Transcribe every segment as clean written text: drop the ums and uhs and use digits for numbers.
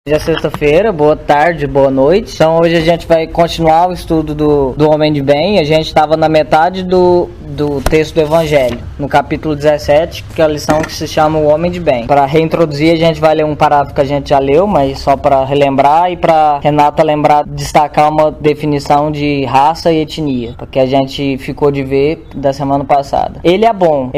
Já é sexta-feira, boa tarde, boa noite. Então hoje a gente vai continuar o estudo do Homem de Bem. A gente estava na metade do texto do Evangelho, no capítulo 17, que é a lição que se chama O Homem de Bem. Para reintroduzir, a gente vai ler um parágrafo que a gente já leu, mas só para relembrar e para Renata lembrar, destacar uma definição de raça e etnia, porque a gente ficou de ver da semana passada. Ele é bom,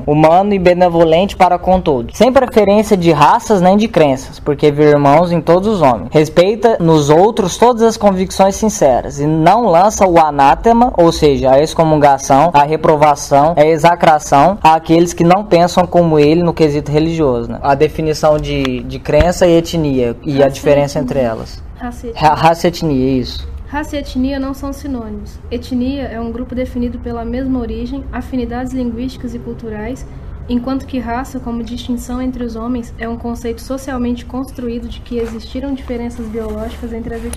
humano e benevolente para com todos, sem preferência de raças nem de crenças, porque vê irmãos em todos os homens. Respeita nos outros todas as convicções sinceras e não lança o anátema, ou seja, a excomungação, a reprovação, a execração àqueles que não pensam como ele no quesito religioso, né? A definição de crença e etnia e a diferença entre elas. Raça e etnia, isso. Raça e etnia não são sinônimos. Etnia é um grupo definido pela mesma origem, afinidades linguísticas e culturais, enquanto que raça, como distinção entre os homens, é um conceito socialmente construído de que existiriam diferenças biológicas entre as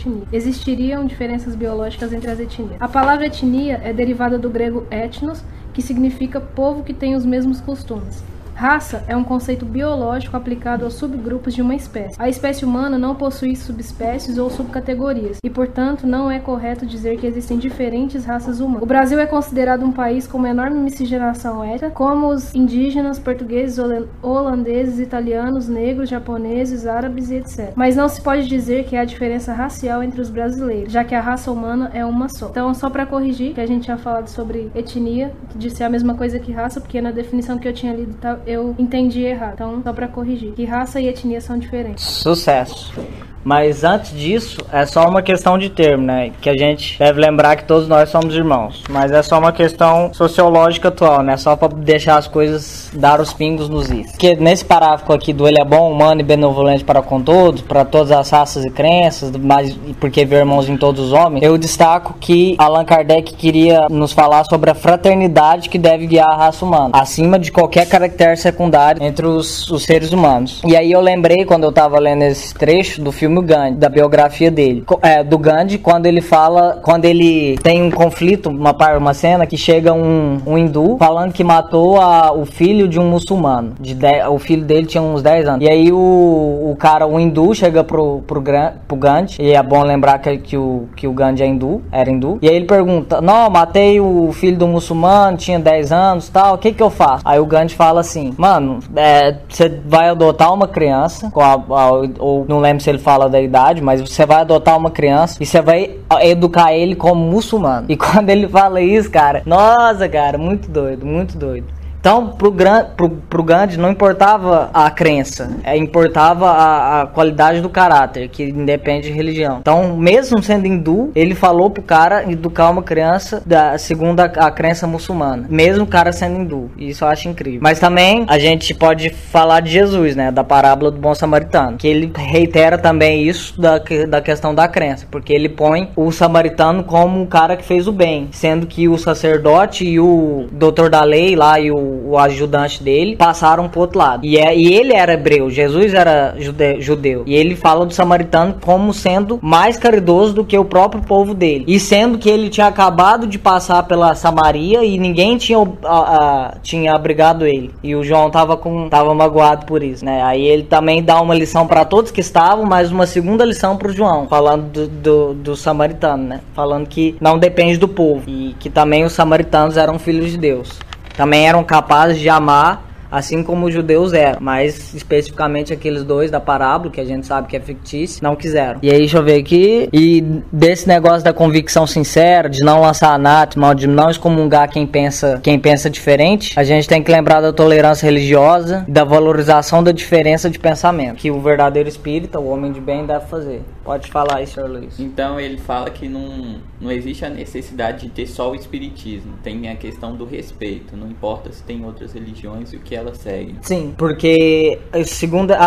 etnias. A palavra etnia é derivada do grego etnos, que significa povo que tem os mesmos costumes. Raça é um conceito biológico aplicado aos subgrupos de uma espécie. A espécie humana não possui subespécies ou subcategorias e, portanto, não é correto dizer que existem diferentes raças humanas. O Brasil é considerado um país com uma enorme miscigenação étnica, como os indígenas, portugueses, holandeses, italianos, negros, japoneses, árabes e etc. Mas não se pode dizer que há diferença racial entre os brasileiros, já que a raça humana é uma só. Então, só para corrigir, que a gente tinha falado sobre etnia, de ser a mesma coisa que raça, porque na definição que eu tinha lido eu entendi errado. Então, só pra corrigir, que raça e etnia são diferentes. Sucesso. Mas antes disso, é só uma questão de termo, né? Que a gente deve lembrar que todos nós somos irmãos. Mas é só uma questão sociológica atual, né? Só pra deixar as coisas, dar os pingos nos is. Porque nesse parágrafo aqui do ele é bom, humano e benevolente para com todos, para todas as raças e crenças, mas porque vê irmãos em todos os homens, eu destaco que Allan Kardec queria nos falar sobre a fraternidade que deve guiar a raça humana, acima de qualquer caractere secundário entre os seres humanos. E aí eu lembrei, quando eu tava lendo esse trecho do filme Gandhi, da biografia dele, do Gandhi, quando ele tem um conflito, uma cena que chega um hindu falando que matou o filho de um muçulmano, o filho dele tinha uns 10 anos, e aí o hindu chega pro Gandhi, e é bom lembrar que o Gandhi era hindu, e aí ele pergunta, não, matei o filho do muçulmano, tinha 10 anos, tal, o que eu faço? Aí o Gandhi fala assim, mano, você vai adotar uma criança, ou não lembro se ele fala da idade, mas você vai adotar uma criança e você vai educar ele como muçulmano. E quando ele fala isso, cara, nossa, cara, muito doido, muito doido. Então, pro Gandhi não importava a crença, importava a qualidade do caráter, que independe de religião. Então, mesmo sendo hindu, ele falou pro cara educar uma criança segundo a crença muçulmana, mesmo o cara sendo hindu. Isso eu acho incrível. Mas também a gente pode falar de Jesus, né, da parábola do bom samaritano, que ele reitera também isso da questão da crença, porque ele põe o samaritano como um cara que fez o bem, sendo que o sacerdote e o doutor da lei lá e o ajudante dele passaram pro outro lado. E ele era hebreu, Jesus era judeu. E ele fala do samaritano como sendo mais caridoso do que o próprio povo dele. E sendo que ele tinha acabado de passar pela Samaria e ninguém tinha abrigado ele. E o João tava magoado por isso, né? Aí ele também dá uma lição para todos que estavam, mas uma segunda lição pro João, falando do samaritano, né? Falando que não depende do povo. E que também os samaritanos eram filhos de Deus. Também eram capazes de amar, assim como os judeus eram, mas especificamente aqueles dois da parábola, que a gente sabe que é fictício, não quiseram. E aí, deixa eu ver aqui, e desse negócio da convicção sincera, de não lançar anátema, de não excomungar quem pensa diferente, a gente tem que lembrar da tolerância religiosa, da valorização da diferença de pensamento, que o verdadeiro espírita, o homem de bem, deve fazer. Pode falar aí, Sr. Luiz. Então ele fala que não existe a necessidade de ter só o espiritismo, tem a questão do respeito, não importa se tem outras religiões e o que elas seguem. Sim, porque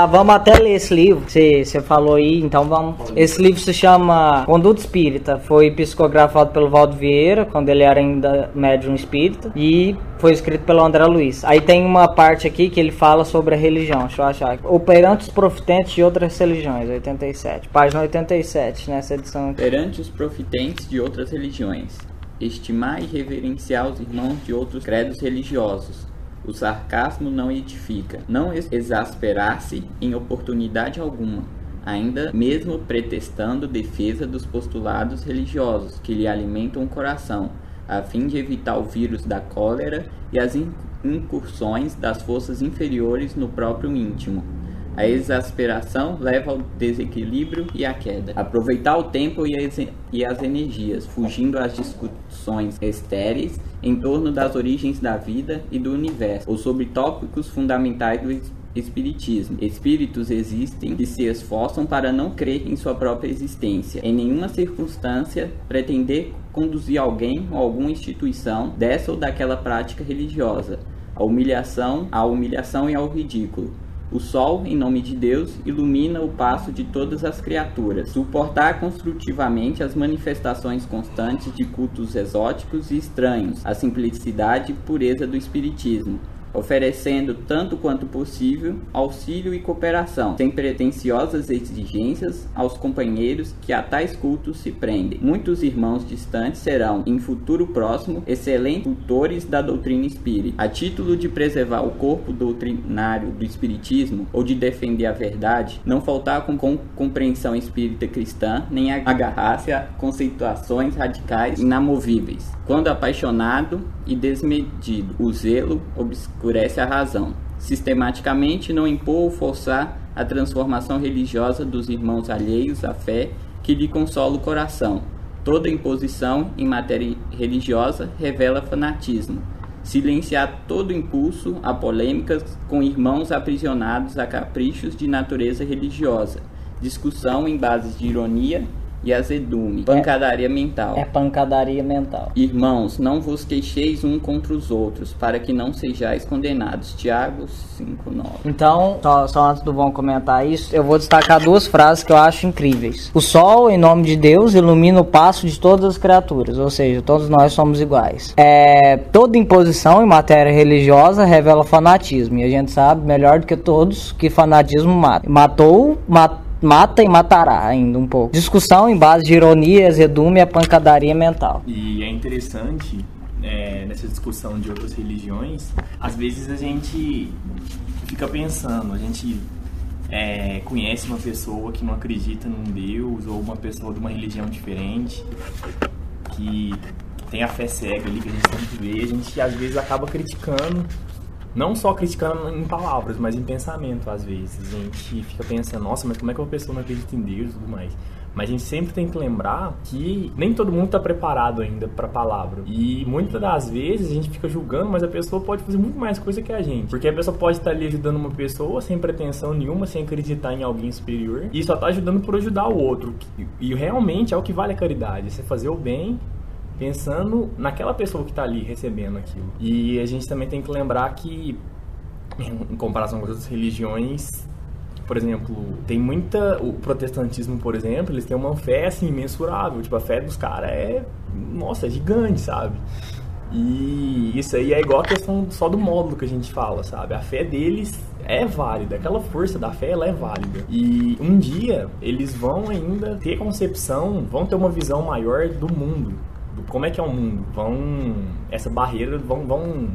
vamos até ler esse livro, você falou aí, então vamos. Esse livro se chama Conduta Espírita, foi psicografado pelo Valdo Vieira, quando ele era ainda médium espírita, e foi escrito pelo André Luiz. Aí tem uma parte aqui que ele fala sobre a religião, deixa eu achar. Perante os profitentes de outras religiões, 87, página 87, nessa edição aqui. Perante os profitentes de outras religiões, estimar e reverenciar os irmãos de outros credos religiosos. O sarcasmo não edifica, não exasperar-se em oportunidade alguma, ainda mesmo pretextando defesa dos postulados religiosos que lhe alimentam o coração, a fim de evitar o vírus da cólera e as incursões das forças inferiores no próprio íntimo. A exasperação leva ao desequilíbrio e à queda. Aproveitar o tempo e as energias, fugindo às discussões estéreis em torno das origens da vida e do universo, ou sobre tópicos fundamentais do espiritismo. Espíritos existem que se esforçam para não crer em sua própria existência. Em nenhuma circunstância pretender conduzir alguém ou alguma instituição dessa ou daquela prática religiosa, à humilhação e ao ridículo. O sol, em nome de Deus, ilumina o passo de todas as criaturas. Suportar construtivamente as manifestações constantes de cultos exóticos e estranhos, a simplicidade e pureza do espiritismo, oferecendo, tanto quanto possível, auxílio e cooperação, sem pretensiosas exigências aos companheiros que a tais cultos se prendem. Muitos irmãos distantes serão, em futuro próximo, excelentes tutores da doutrina espírita. A título de preservar o corpo doutrinário do espiritismo ou de defender a verdade, não faltar com compreensão espírita cristã, nem agarrar-se a conceituações radicais inamovíveis. Quando apaixonado e desmedido, o zelo obscurece a razão. Sistematicamente não impor ou forçar a transformação religiosa dos irmãos alheios à fé que lhe consola o coração. Toda imposição em matéria religiosa revela fanatismo. Silenciar todo impulso a polêmicas com irmãos aprisionados a caprichos de natureza religiosa. Discussão em bases de ironia e azedume, pancadaria mental. É pancadaria mental. Irmãos, não vos queixeis um contra os outros, para que não sejais condenados. Tiago 5:9. Então, só antes do Von comentar isso, eu vou destacar duas frases que eu acho incríveis. O sol, em nome de Deus, ilumina o passo de todas as criaturas, ou seja, todos nós somos iguais. Toda imposição em matéria religiosa revela fanatismo, e a gente sabe melhor do que todos que fanatismo mata. Mata e matará ainda um pouco. Discussão em base de ironia, azedume e a pancadaria mental. E é interessante, nessa discussão de outras religiões, às vezes a gente fica pensando, a gente conhece uma pessoa que não acredita num Deus, ou uma pessoa de uma religião diferente, que tem a fé cega ali, que a gente sempre vê, a gente às vezes acaba criticando. Não só criticando em palavras, mas em pensamento, às vezes. A gente fica pensando, nossa, mas como é que uma pessoa não acredita em Deus e tudo mais? Mas a gente sempre tem que lembrar que nem todo mundo está preparado ainda para a palavra. E muitas das vezes a gente fica julgando, mas a pessoa pode fazer muito mais coisa que a gente. Porque a pessoa pode estar ali ajudando uma pessoa sem pretensão nenhuma, sem acreditar em alguém superior. E só está ajudando por ajudar o outro. E realmente é o que vale a caridade. Você fazer o bem pensando naquela pessoa que está ali recebendo aquilo. E a gente também tem que lembrar que, em comparação com as outras religiões, por exemplo, tem muita... O protestantismo, por exemplo, eles têm uma fé, assim, imensurável. Tipo, a fé dos caras é gigante, sabe? E isso aí é igual a questão só do módulo que a gente fala, sabe? A fé deles é válida, aquela força da fé, ela é válida. E um dia, eles vão ainda ter concepção, vão ter uma visão maior do mundo. Como é que é o mundo? Essa barreira, vão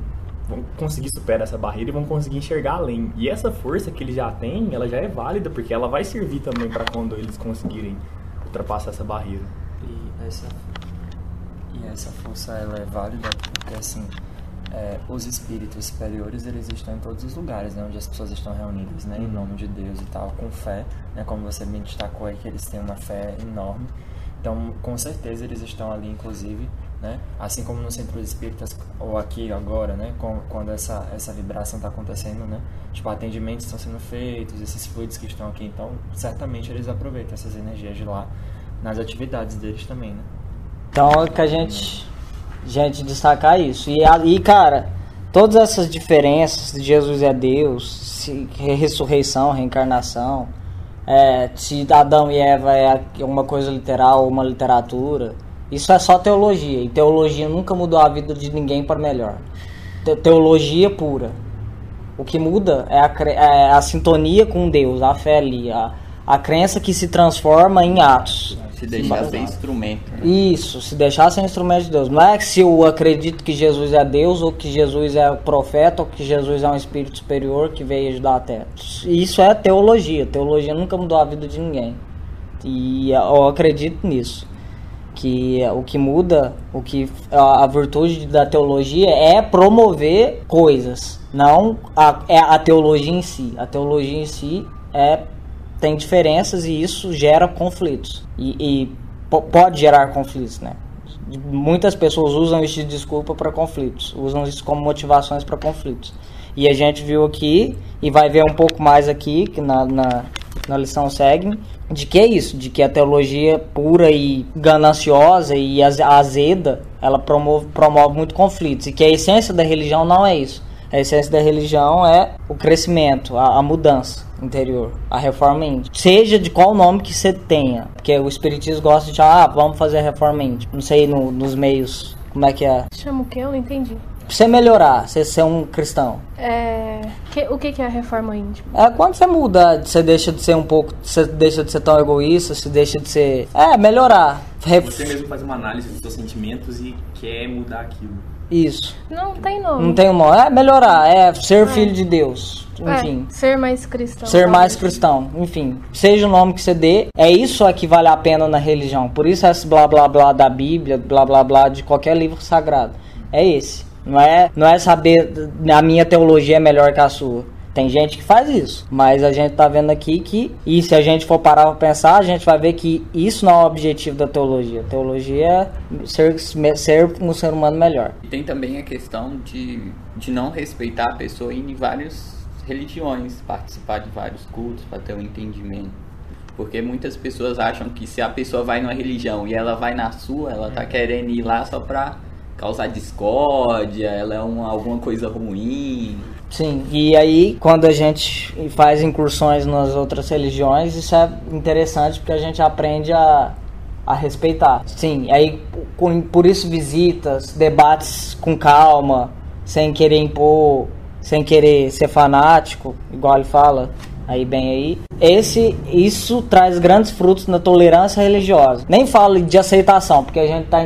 conseguir superar essa barreira e vão conseguir enxergar além. E essa força que eles já têm, ela já é válida, porque ela vai servir também para quando eles conseguirem ultrapassar essa barreira. E essa força, ela é válida porque, assim, os espíritos superiores, eles estão em todos os lugares, né, onde as pessoas estão reunidas, né, em nome de Deus e tal, com fé, né, como você me destacou aí, que eles têm uma fé enorme. Então, com certeza, eles estão ali, inclusive, né? Assim como no Centro Espíritas, ou aqui agora, né? Quando essa vibração está acontecendo, né? Tipo, atendimentos estão sendo feitos, esses fluidos que estão aqui. Então, certamente, eles aproveitam essas energias de lá nas atividades deles também, né? Então, é que a gente destacar isso. E, cara, todas essas diferenças de Jesus é Deus, ressurreição, reencarnação... se Adão e Eva é uma coisa literal ou uma literatura, isso é só teologia, e teologia nunca mudou a vida de ninguém para melhor. Teologia pura. O que muda é a sintonia com Deus, a fé ali, a crença que se transforma em atos. Se deixar ser instrumento. Né? Isso, se deixar ser instrumento de Deus. Não é que se eu acredito que Jesus é Deus, ou que Jesus é o profeta, ou que Jesus é um espírito superior que veio ajudar a Terra. Isso é teologia. Teologia nunca mudou a vida de ninguém. E eu acredito nisso. Que o que muda, a virtude da teologia é promover coisas, não a teologia em si. A teologia em si tem diferenças e isso gera conflitos. E pode gerar conflitos, né? Muitas pessoas usam isso de desculpa para conflitos, usam isso como motivações para conflitos. E a gente viu aqui, e vai ver um pouco mais aqui, que na lição segue, de que é isso, de que a teologia pura e gananciosa e azeda, ela promove muito conflitos, e que a essência da religião não é isso. A essência da religião é o crescimento, a mudança interior, a reforma íntima. Seja de qual nome que você tenha, porque o espiritismo gosta de vamos fazer a reforma íntima. Não sei nos meios, como é que é? Chama o quê? Eu não entendi. Pra você melhorar, você ser um cristão. O que é a reforma íntima? É quando você muda, você deixa de ser você deixa de ser tão egoísta, você deixa de ser... melhorar. Você mesmo faz uma análise dos seus sentimentos e quer mudar aquilo. Isso. Não tem nome. Não tem um nome. É melhorar, ser filho de Deus. Enfim. Ser mais cristão. Ser mais cristão. Enfim. Seja o nome que você dê, é isso que vale a pena na religião. Por isso esse blá blá blá da Bíblia, blá blá blá de qualquer livro sagrado. É esse. Não é saber a minha teologia é melhor que a sua. Tem gente que faz isso, mas a gente tá vendo aqui e se a gente for parar pra pensar, a gente vai ver que isso não é o objetivo da teologia. A teologia é ser um ser humano melhor. E tem também a questão de não respeitar a pessoa em várias religiões, participar de vários cultos para ter um entendimento. Porque muitas pessoas acham que se a pessoa vai numa religião e ela vai na sua, ela tá querendo ir lá só pra causar discórdia, ela é alguma coisa ruim. Sim, e aí quando a gente faz incursões nas outras religiões, isso é interessante porque a gente aprende a respeitar. Sim, aí por isso visitas, debates com calma, sem querer impor, sem querer ser fanático, igual ele fala. Aí bem aí, isso traz grandes frutos na tolerância religiosa. Nem falo de aceitação, porque a gente está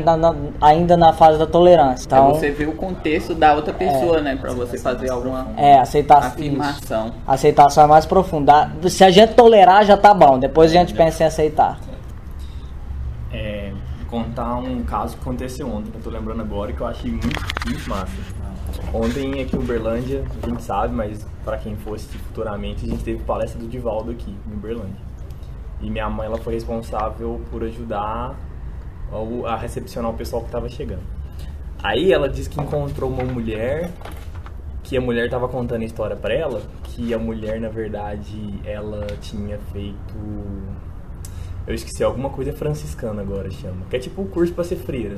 ainda na fase da tolerância. Então, você vê o contexto da outra pessoa, né? Pra você fazer alguma afirmação. Isso. A aceitação é mais profunda. Se a gente tolerar, já tá bom. Depois a gente pensa em aceitar. Contar um caso que aconteceu ontem, que eu tô lembrando agora, que eu achei muito, muito massa. Ontem aqui em Uberlândia, a gente sabe, mas para quem fosse futuramente, a gente teve palestra do Divaldo aqui em Uberlândia. E minha mãe, ela foi responsável por ajudar a recepcionar o pessoal que estava chegando. Aí ela disse que encontrou uma mulher, que a mulher estava contando a história para ela, que a mulher, na verdade, ela tinha feito... Eu esqueci, alguma coisa franciscana agora chama, que é tipo o curso para ser freira.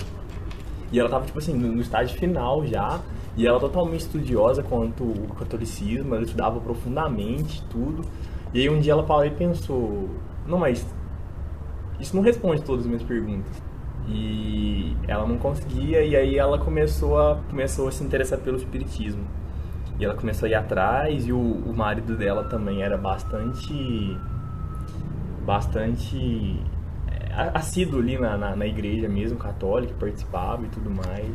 E ela tava, tipo assim, no estágio final já, e ela totalmente estudiosa quanto o catolicismo, ela estudava profundamente tudo. E aí um dia ela parou e pensou, não, mas isso não responde todas as minhas perguntas. E ela não conseguia, e aí ela começou a se interessar pelo espiritismo. E ela começou a ir atrás, e o marido dela também era bastante assíduo ali na igreja mesmo, católica, participava e tudo mais.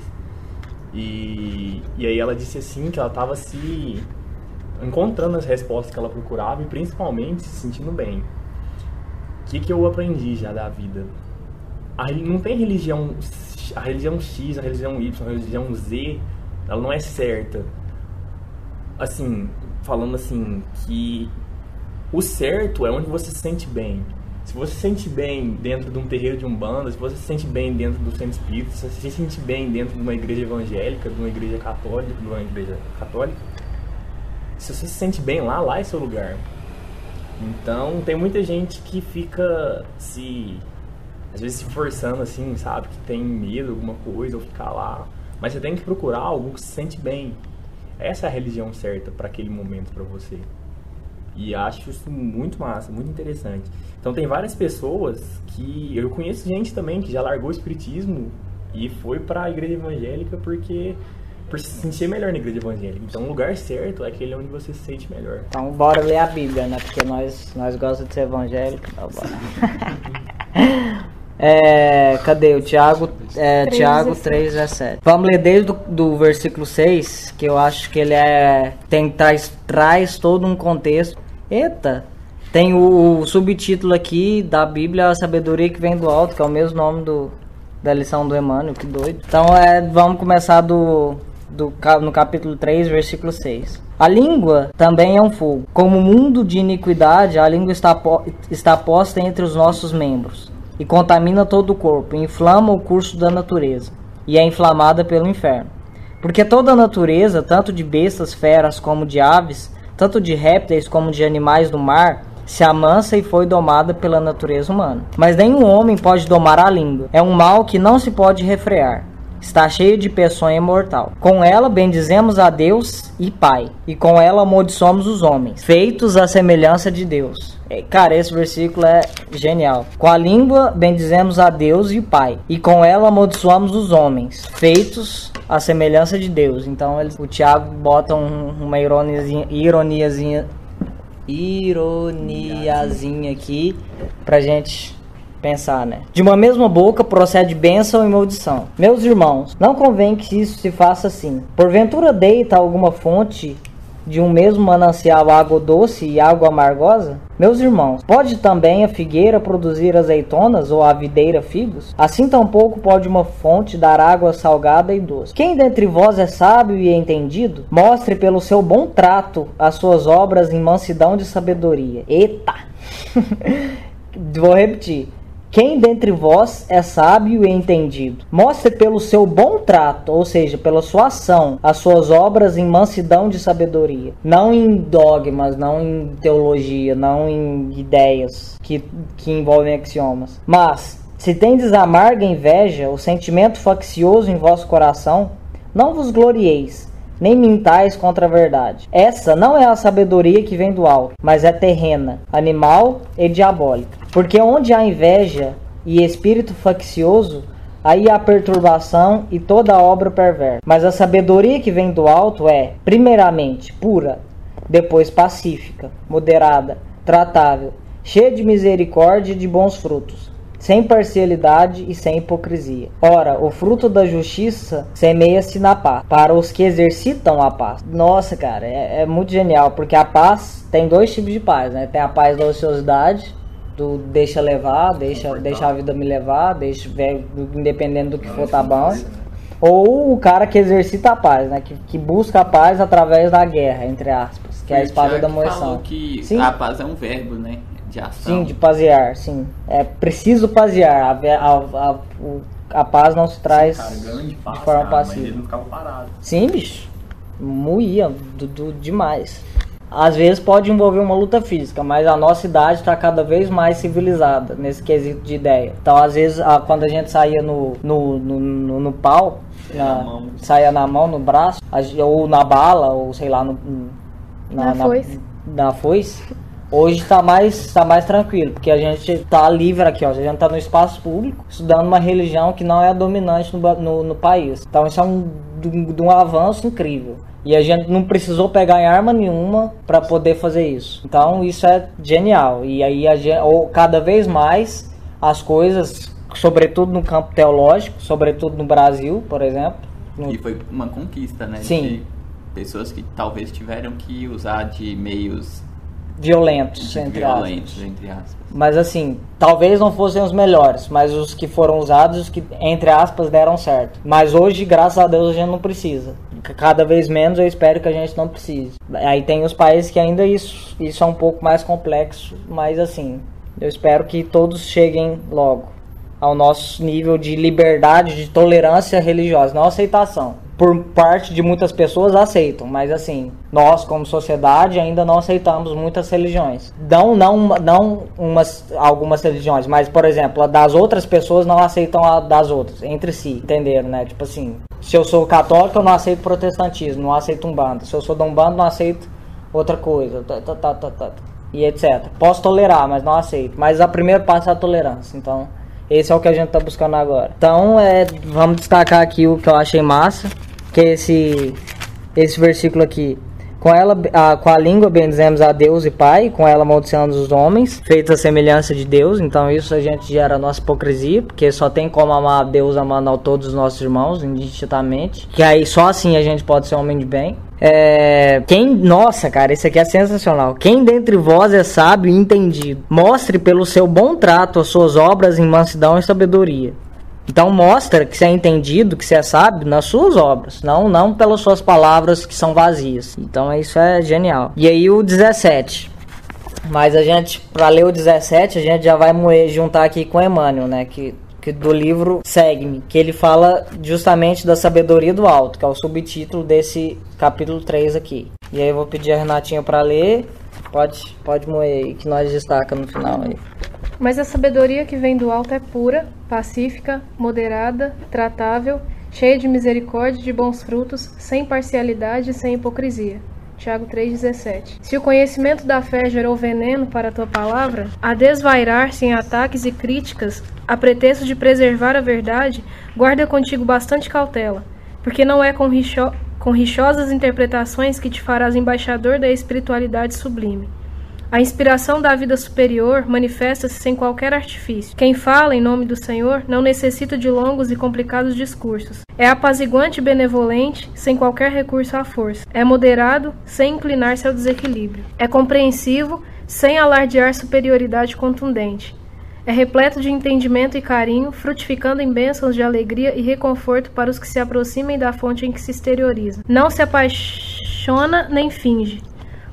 E aí ela disse assim que ela estava se encontrando as respostas que ela procurava e principalmente se sentindo bem. O que eu aprendi já da vida? Não tem religião, a religião X, a religião Y, a religião Z, ela não é certa. Assim, falando assim, que o certo é onde você se sente bem. Se você se sente bem dentro de um terreiro de Umbanda, se você se sente bem dentro do centro espírita, se você se sente bem dentro de uma igreja evangélica, de uma igreja católica, se você se sente bem lá é seu lugar. Então, tem muita gente que fica às vezes se forçando assim, sabe? Que tem medo de alguma coisa ou ficar lá. Mas você tem que procurar algo que se sente bem. Essa é a religião certa para aquele momento para você. E acho isso muito massa, muito interessante. Então tem várias pessoas que... Eu conheço gente também que já largou o espiritismo e foi para a igreja evangélica por se sentir melhor na igreja evangélica. Então o lugar certo é aquele onde você se sente melhor. Então bora ler a Bíblia, né? Porque nós gostamos de ser evangélico. Então bora. Cadê o Tiago? Tiago 3:17. 3:17. Vamos ler desde do versículo 6, que eu acho que ele traz todo um contexto. Eita! Tem o subtítulo aqui da Bíblia, A Sabedoria que Vem do Alto, que é o mesmo nome da lição do Emmanuel, que doido. Então vamos começar no capítulo 3, versículo 6. A língua também é um fogo. Como mundo de iniquidade, a língua está posta entre os nossos membros, e contamina todo o corpo, inflama o curso da natureza, e é inflamada pelo inferno. Porque toda a natureza, tanto de bestas, feras, como de aves, tanto de répteis como de animais do mar, se amansa e foi domada pela natureza humana. Mas nenhum homem pode domar a língua. É um mal que não se pode refrear. Está cheia de peçonha mortal. Com ela bendizemos a Deus e Pai, e com ela amaldiçoamos os homens, feitos à semelhança de Deus. Cara, esse versículo é genial. Com a língua bendizemos a Deus e Pai, e com ela amaldiçoamos os homens, feitos à semelhança de Deus. Então o Tiago bota uma ironiazinha aqui pra gente pensar, né? De uma mesma boca procede bênção e maldição. Meus irmãos, não convém que isso se faça assim. Porventura deita alguma fonte de um mesmo manancial água doce e água amargosa? Meus irmãos, pode também a figueira produzir azeitonas ou a videira figos? Assim tampouco pode uma fonte dar água salgada e doce. Quem dentre vós é sábio e entendido? Mostre pelo seu bom trato as suas obras em mansidão de sabedoria. Eita! Vou repetir. Quem dentre vós é sábio e entendido? Mostre pelo seu bom trato, ou seja, pela sua ação, as suas obras em mansidão de sabedoria. Não em dogmas, não em teologia, não em ideias que envolvem axiomas. Mas, se tendes amarga inveja, o sentimento faccioso em vosso coração, não vos glorieis, nem mintais contra a verdade. Essa não é a sabedoria que vem do alto, mas é terrena, animal e diabólica. Porque onde há inveja e espírito faccioso, aí há perturbação e toda obra perversa. Mas a sabedoria que vem do alto é, primeiramente, pura, depois pacífica, moderada, tratável, cheia de misericórdia e de bons frutos, sem parcialidade e sem hipocrisia. Ora, o fruto da justiça semeia-se na paz, para os que exercitam a paz. Nossa, cara, é muito genial, porque a paz tem dois tipos de paz, né? Tem a paz da ociosidade, do deixa levar, deixa a vida me levar, independendo do que for, tá bom. Ou o cara que exercita a paz, né? Que busca a paz através da guerra, entre aspas, que é a espada da moeção. Falou que sim, a paz é um verbo, né? De ação. Sim, de pazear, sim. É preciso pazear. A paz não se traz de forma passiva. Mas ele não ficava parado. Sim, bicho. Moía demais. Às vezes pode envolver uma luta física, mas a nossa idade está cada vez mais civilizada nesse quesito de ideia. Então, às vezes, quando a gente saía no pau, saía na mão, no braço, ou na bala, ou sei lá, na foice, hoje está mais tranquilo, porque a gente está livre aqui, ó, a gente está no espaço público, estudando uma religião que não é a dominante no país. Então, isso é um avanço incrível. E a gente não precisou pegar em arma nenhuma para poder fazer isso. Então isso é genial. E aí cada vez mais as coisas, sobretudo no campo teológico, sobretudo no Brasil, por exemplo. E foi uma conquista, né? Sim. De pessoas que talvez tiveram que usar de meios violentos, entre aspas. Mas assim, talvez não fossem os melhores, mas os que foram usados, os que, entre aspas, deram certo. Mas hoje, graças a Deus, a gente não precisa. Cada vez menos eu espero que a gente não precise. Aí tem os países que ainda isso é um pouco mais complexo, mas assim, eu espero que todos cheguem logo ao nosso nível de liberdade, de tolerância religiosa, não aceitação. Por parte de muitas pessoas aceitam, mas assim, nós como sociedade ainda não aceitamos muitas religiões. Não algumas religiões, mas por exemplo, das outras pessoas não aceitam a das outras, entre si, entenderam, né? Tipo assim, se eu sou católico eu não aceito protestantismo, não aceito umbanda. Se eu sou da umbanda não aceito outra coisa, e etc. Posso tolerar, mas não aceito. Mas a primeira passo é a tolerância, então esse é o que a gente tá buscando agora. Então, vamos destacar aqui o que eu achei massa, que é esse versículo aqui. com a língua bendizemos a Deus e Pai, com ela amaldiçoamos os homens, feitos à semelhança de Deus. Então isso a gente gera a nossa hipocrisia, porque só tem como amar a Deus amando a todos os nossos irmãos, indistintamente. Que aí só assim a gente pode ser homem de bem. Nossa, cara, isso aqui é sensacional. Quem dentre vós é sábio e entendido, mostre pelo seu bom trato as suas obras em mansidão e sabedoria. Então mostra que você é entendido, que você é sábio nas suas obras, não pelas suas palavras que são vazias. Então isso é genial. E aí o 17. Mas a gente, para ler o 17, a gente já vai juntar aqui com Emmanuel, né? Que do livro Segue-me, que ele fala justamente da sabedoria do alto, que é o subtítulo desse capítulo 3 aqui. E aí eu vou pedir a Renatinha para ler. Pode moer aí, que nós destaca no final aí. Mas a sabedoria que vem do alto é pura, pacífica, moderada, tratável, cheia de misericórdia e de bons frutos, sem parcialidade e sem hipocrisia. Tiago 3,17. Se o conhecimento da fé gerou veneno para a tua palavra, a desvairar-se em ataques e críticas, a pretexto de preservar a verdade, guarda contigo bastante cautela, porque não é com rixosas interpretações que te farás embaixador da espiritualidade sublime. A inspiração da vida superior manifesta-se sem qualquer artifício. Quem fala em nome do Senhor não necessita de longos e complicados discursos. É apaziguante e benevolente, sem qualquer recurso à força. É moderado, sem inclinar-se ao desequilíbrio. É compreensivo, sem alardear superioridade contundente. É repleto de entendimento e carinho, frutificando em bênçãos de alegria e reconforto para os que se aproximem da fonte em que se exterioriza. Não se apaixona nem finge.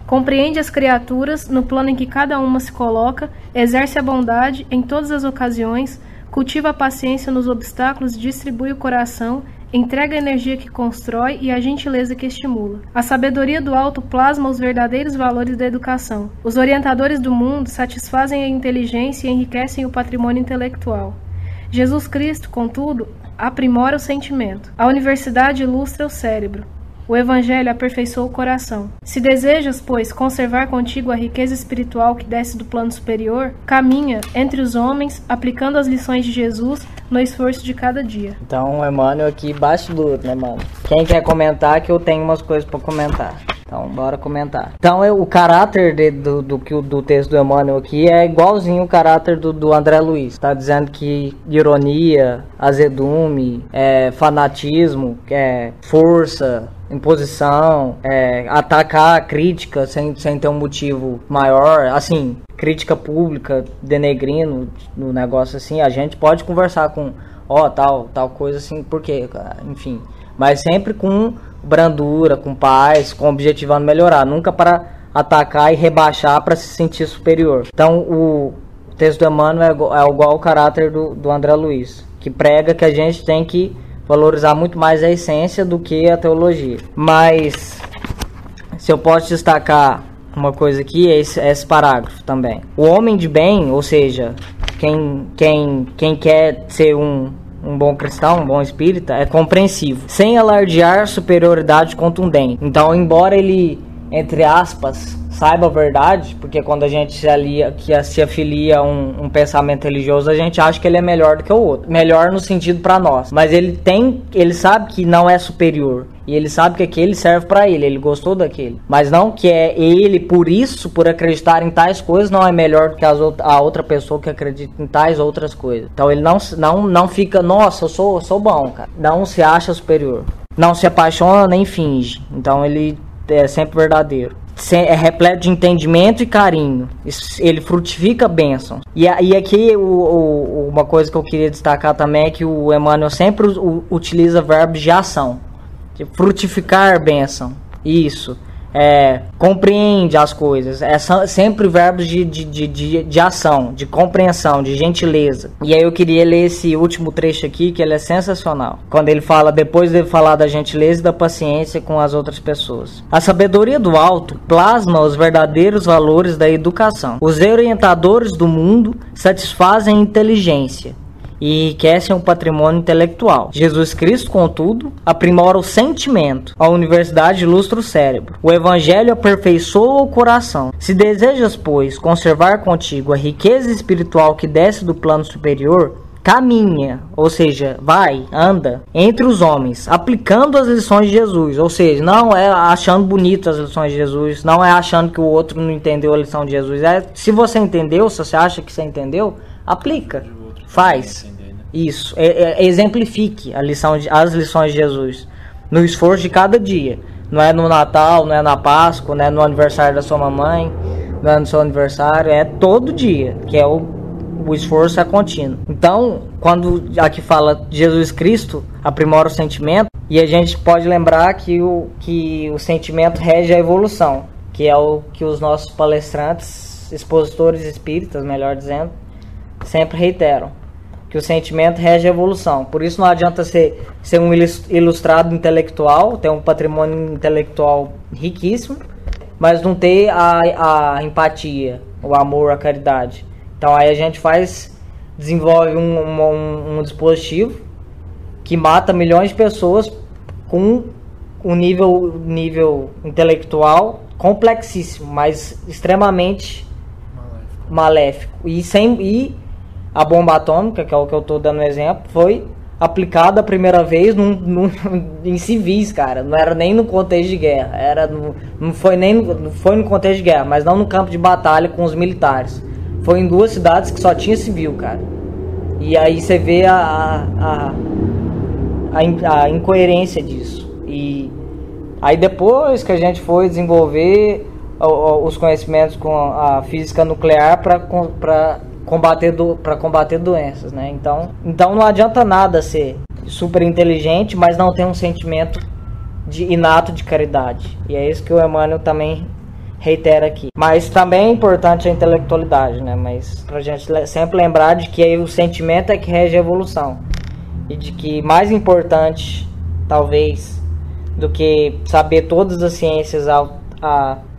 Compreende as criaturas no plano em que cada uma se coloca, exerce a bondade em todas as ocasiões, cultiva a paciência nos obstáculos, distribui o coração, entrega a energia que constrói e a gentileza que estimula. A sabedoria do alto plasma os verdadeiros valores da educação. Os orientadores do mundo satisfazem a inteligência e enriquecem o patrimônio intelectual. Jesus Cristo, contudo, aprimora o sentimento. A universidade ilustra o cérebro. O Evangelho aperfeiçoa o coração. Se desejas, pois, conservar contigo a riqueza espiritual que desce do plano superior, caminha entre os homens, aplicando as lições de Jesus no esforço de cada dia. Então, Emmanuel aqui, baixo duro, né, mano? Quem quer comentar, que eu tenho umas coisas pra comentar. Então, bora comentar. Então, o caráter do texto do Emmanuel aqui é igualzinho o caráter do André Luiz. Tá dizendo que ironia, azedume, fanatismo, força, imposição, atacar crítica sem ter um motivo maior, assim, crítica pública, denegrindo no negócio assim, a gente pode conversar com, tal coisa assim, porque, enfim, mas sempre com brandura, com paz, com objetivando melhorar, nunca para atacar e rebaixar para se sentir superior. Então, o texto do Emmanuel é igual ao caráter do André Luiz, que prega que a gente tem que valorizar muito mais a essência do que a teologia. Mas, se eu posso destacar uma coisa aqui, é esse parágrafo também. O homem de bem, ou seja, quem quer ser um bom cristão, um bom espírita, é compreensivo, sem alardear superioridade contundente. Então, embora ele, entre aspas, saiba a verdade, porque quando a gente se afilia a um pensamento religioso, a gente acha que ele é melhor do que o outro. Melhor no sentido para nós. Mas ele sabe que não é superior. E ele sabe que aquele serve para ele gostou daquele. Mas não que ele, por acreditar em tais coisas, não é melhor do que a outra pessoa que acredita em tais outras coisas. Então ele não fica, nossa, eu sou bom, cara. Não se acha superior. Não se apaixona nem finge. Então ele é sempre verdadeiro. É repleto de entendimento e carinho. Ele frutifica bênçãos. E aqui uma coisa que eu queria destacar também é que o Emmanuel sempre utiliza verbos de ação. De frutificar bênção. Isso. Compreende as coisas. São sempre verbos de ação, de compreensão, de gentileza. E aí eu queria ler esse último trecho aqui, que ele é sensacional. Quando ele fala, depois de falar da gentileza e da paciência com as outras pessoas. A sabedoria do alto plasma os verdadeiros valores da educação. Os orientadores do mundo satisfazem a inteligência e enriquecem o patrimônio intelectual. Jesus Cristo, contudo, aprimora o sentimento. A universidade ilustra o cérebro. O Evangelho aperfeiçoa o coração. Se desejas, pois, conservar contigo a riqueza espiritual que desce do plano superior, caminha, ou seja, anda entre os homens, aplicando as lições de Jesus, ou seja, não é achando bonito as lições de Jesus, não é achando que o outro não entendeu a lição de Jesus, se você entendeu, se você acha que você entendeu, aplica, faz, isso, exemplifique as lições de Jesus, no esforço de cada dia, não é no Natal, não é na Páscoa, não é no aniversário da sua mamãe, não é no seu aniversário, é todo dia, que é o esforço é contínuo. Então, quando aqui fala Jesus Cristo aprimora o sentimento, e a gente pode lembrar que o sentimento rege a evolução, que é o que os nossos palestrantes, expositores espíritas, melhor dizendo, sempre reiteram, que o sentimento rege a evolução. Por isso não adianta ser um ilustrado intelectual, ter um patrimônio intelectual riquíssimo, mas não ter a empatia, o amor, a caridade. Então aí a gente desenvolve um dispositivo que mata milhões de pessoas com um nível intelectual complexíssimo, mas extremamente maléfico. E a bomba atômica, que é o que eu estou dando exemplo, foi aplicada a primeira vez em civis, cara. Não era nem no contexto de guerra. Não foi no contexto de guerra, mas não no campo de batalha com os militares. Foi em 2 cidades que só tinha civil, cara. E aí você vê a incoerência disso. E aí depois que a gente foi desenvolver os conhecimentos com a física nuclear para combater doenças, né? Então não adianta nada ser super inteligente, mas não ter um sentimento inato de caridade. E é isso que o Emmanuel também reitera aqui. Mas também é importante a intelectualidade, né? Mas pra gente sempre lembrar de que aí o sentimento é que rege a evolução. E de que mais importante, talvez, do que saber todas as ciências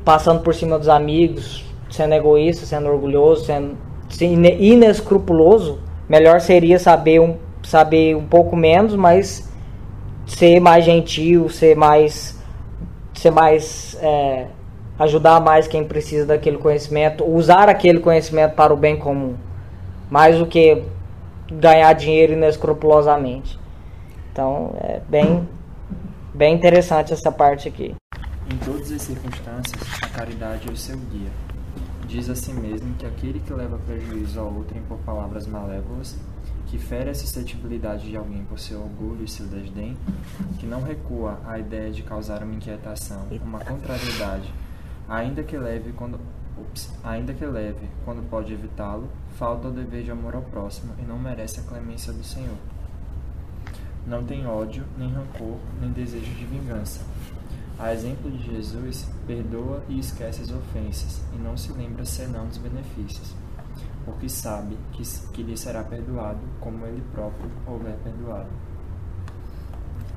passando por cima dos amigos, sendo egoísta, sendo orgulhoso, sendo inescrupuloso, melhor seria saber um pouco menos, mas ser mais gentil, ajudar mais quem precisa daquele conhecimento, usar aquele conhecimento para o bem comum, mais do que ganhar dinheiro inescrupulosamente. Então é bem interessante essa parte aqui. Em todas as circunstâncias, a caridade é o seu guia. Diz a si mesmo que aquele que leva prejuízo ao outrem por palavras malévolas, que fere a suscetibilidade de alguém por seu orgulho e seu desdém, que não recua à ideia de causar uma inquietação, uma contrariedade, ainda que leve, quando pode evitá-lo, falta o dever de amor ao próximo e não merece a clemência do Senhor. Não tem ódio, nem rancor, nem desejo de vingança. A exemplo de Jesus, perdoa e esquece as ofensas, e não se lembra senão dos benefícios, porque sabe que lhe será perdoado, como ele próprio houver perdoado.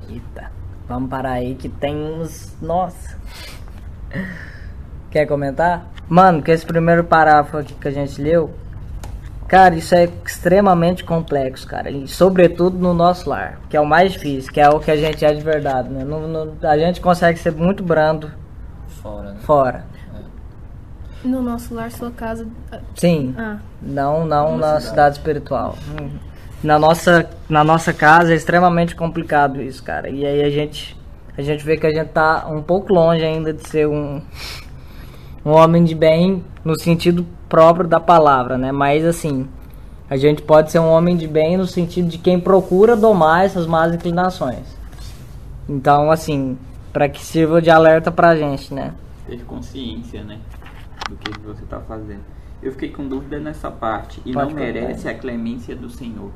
Eita, vamos parar aí que tem uns... Nossa! Quer comentar? Mano, que esse primeiro parágrafo aqui que a gente leu, cara, isso é extremamente complexo, cara, e sobretudo no nosso lar, que é o mais difícil, que é o que a gente é de verdade, né? A gente consegue ser muito brando fora, né? Fora. No nosso lar, sua casa... Sim, não na cidade espiritual. Na nossa casa é extremamente complicado isso, cara, e aí a gente vê que a gente tá um pouco longe ainda de ser um homem de bem no sentido próprio da palavra, né? Mas assim, a gente pode ser um homem de bem no sentido de quem procura domar essas más inclinações. Então, assim, para que sirva de alerta pra gente, né? Ter consciência, né? Do que você tá fazendo. Eu fiquei com dúvida nessa parte. E Pode não merece a clemência do Senhor.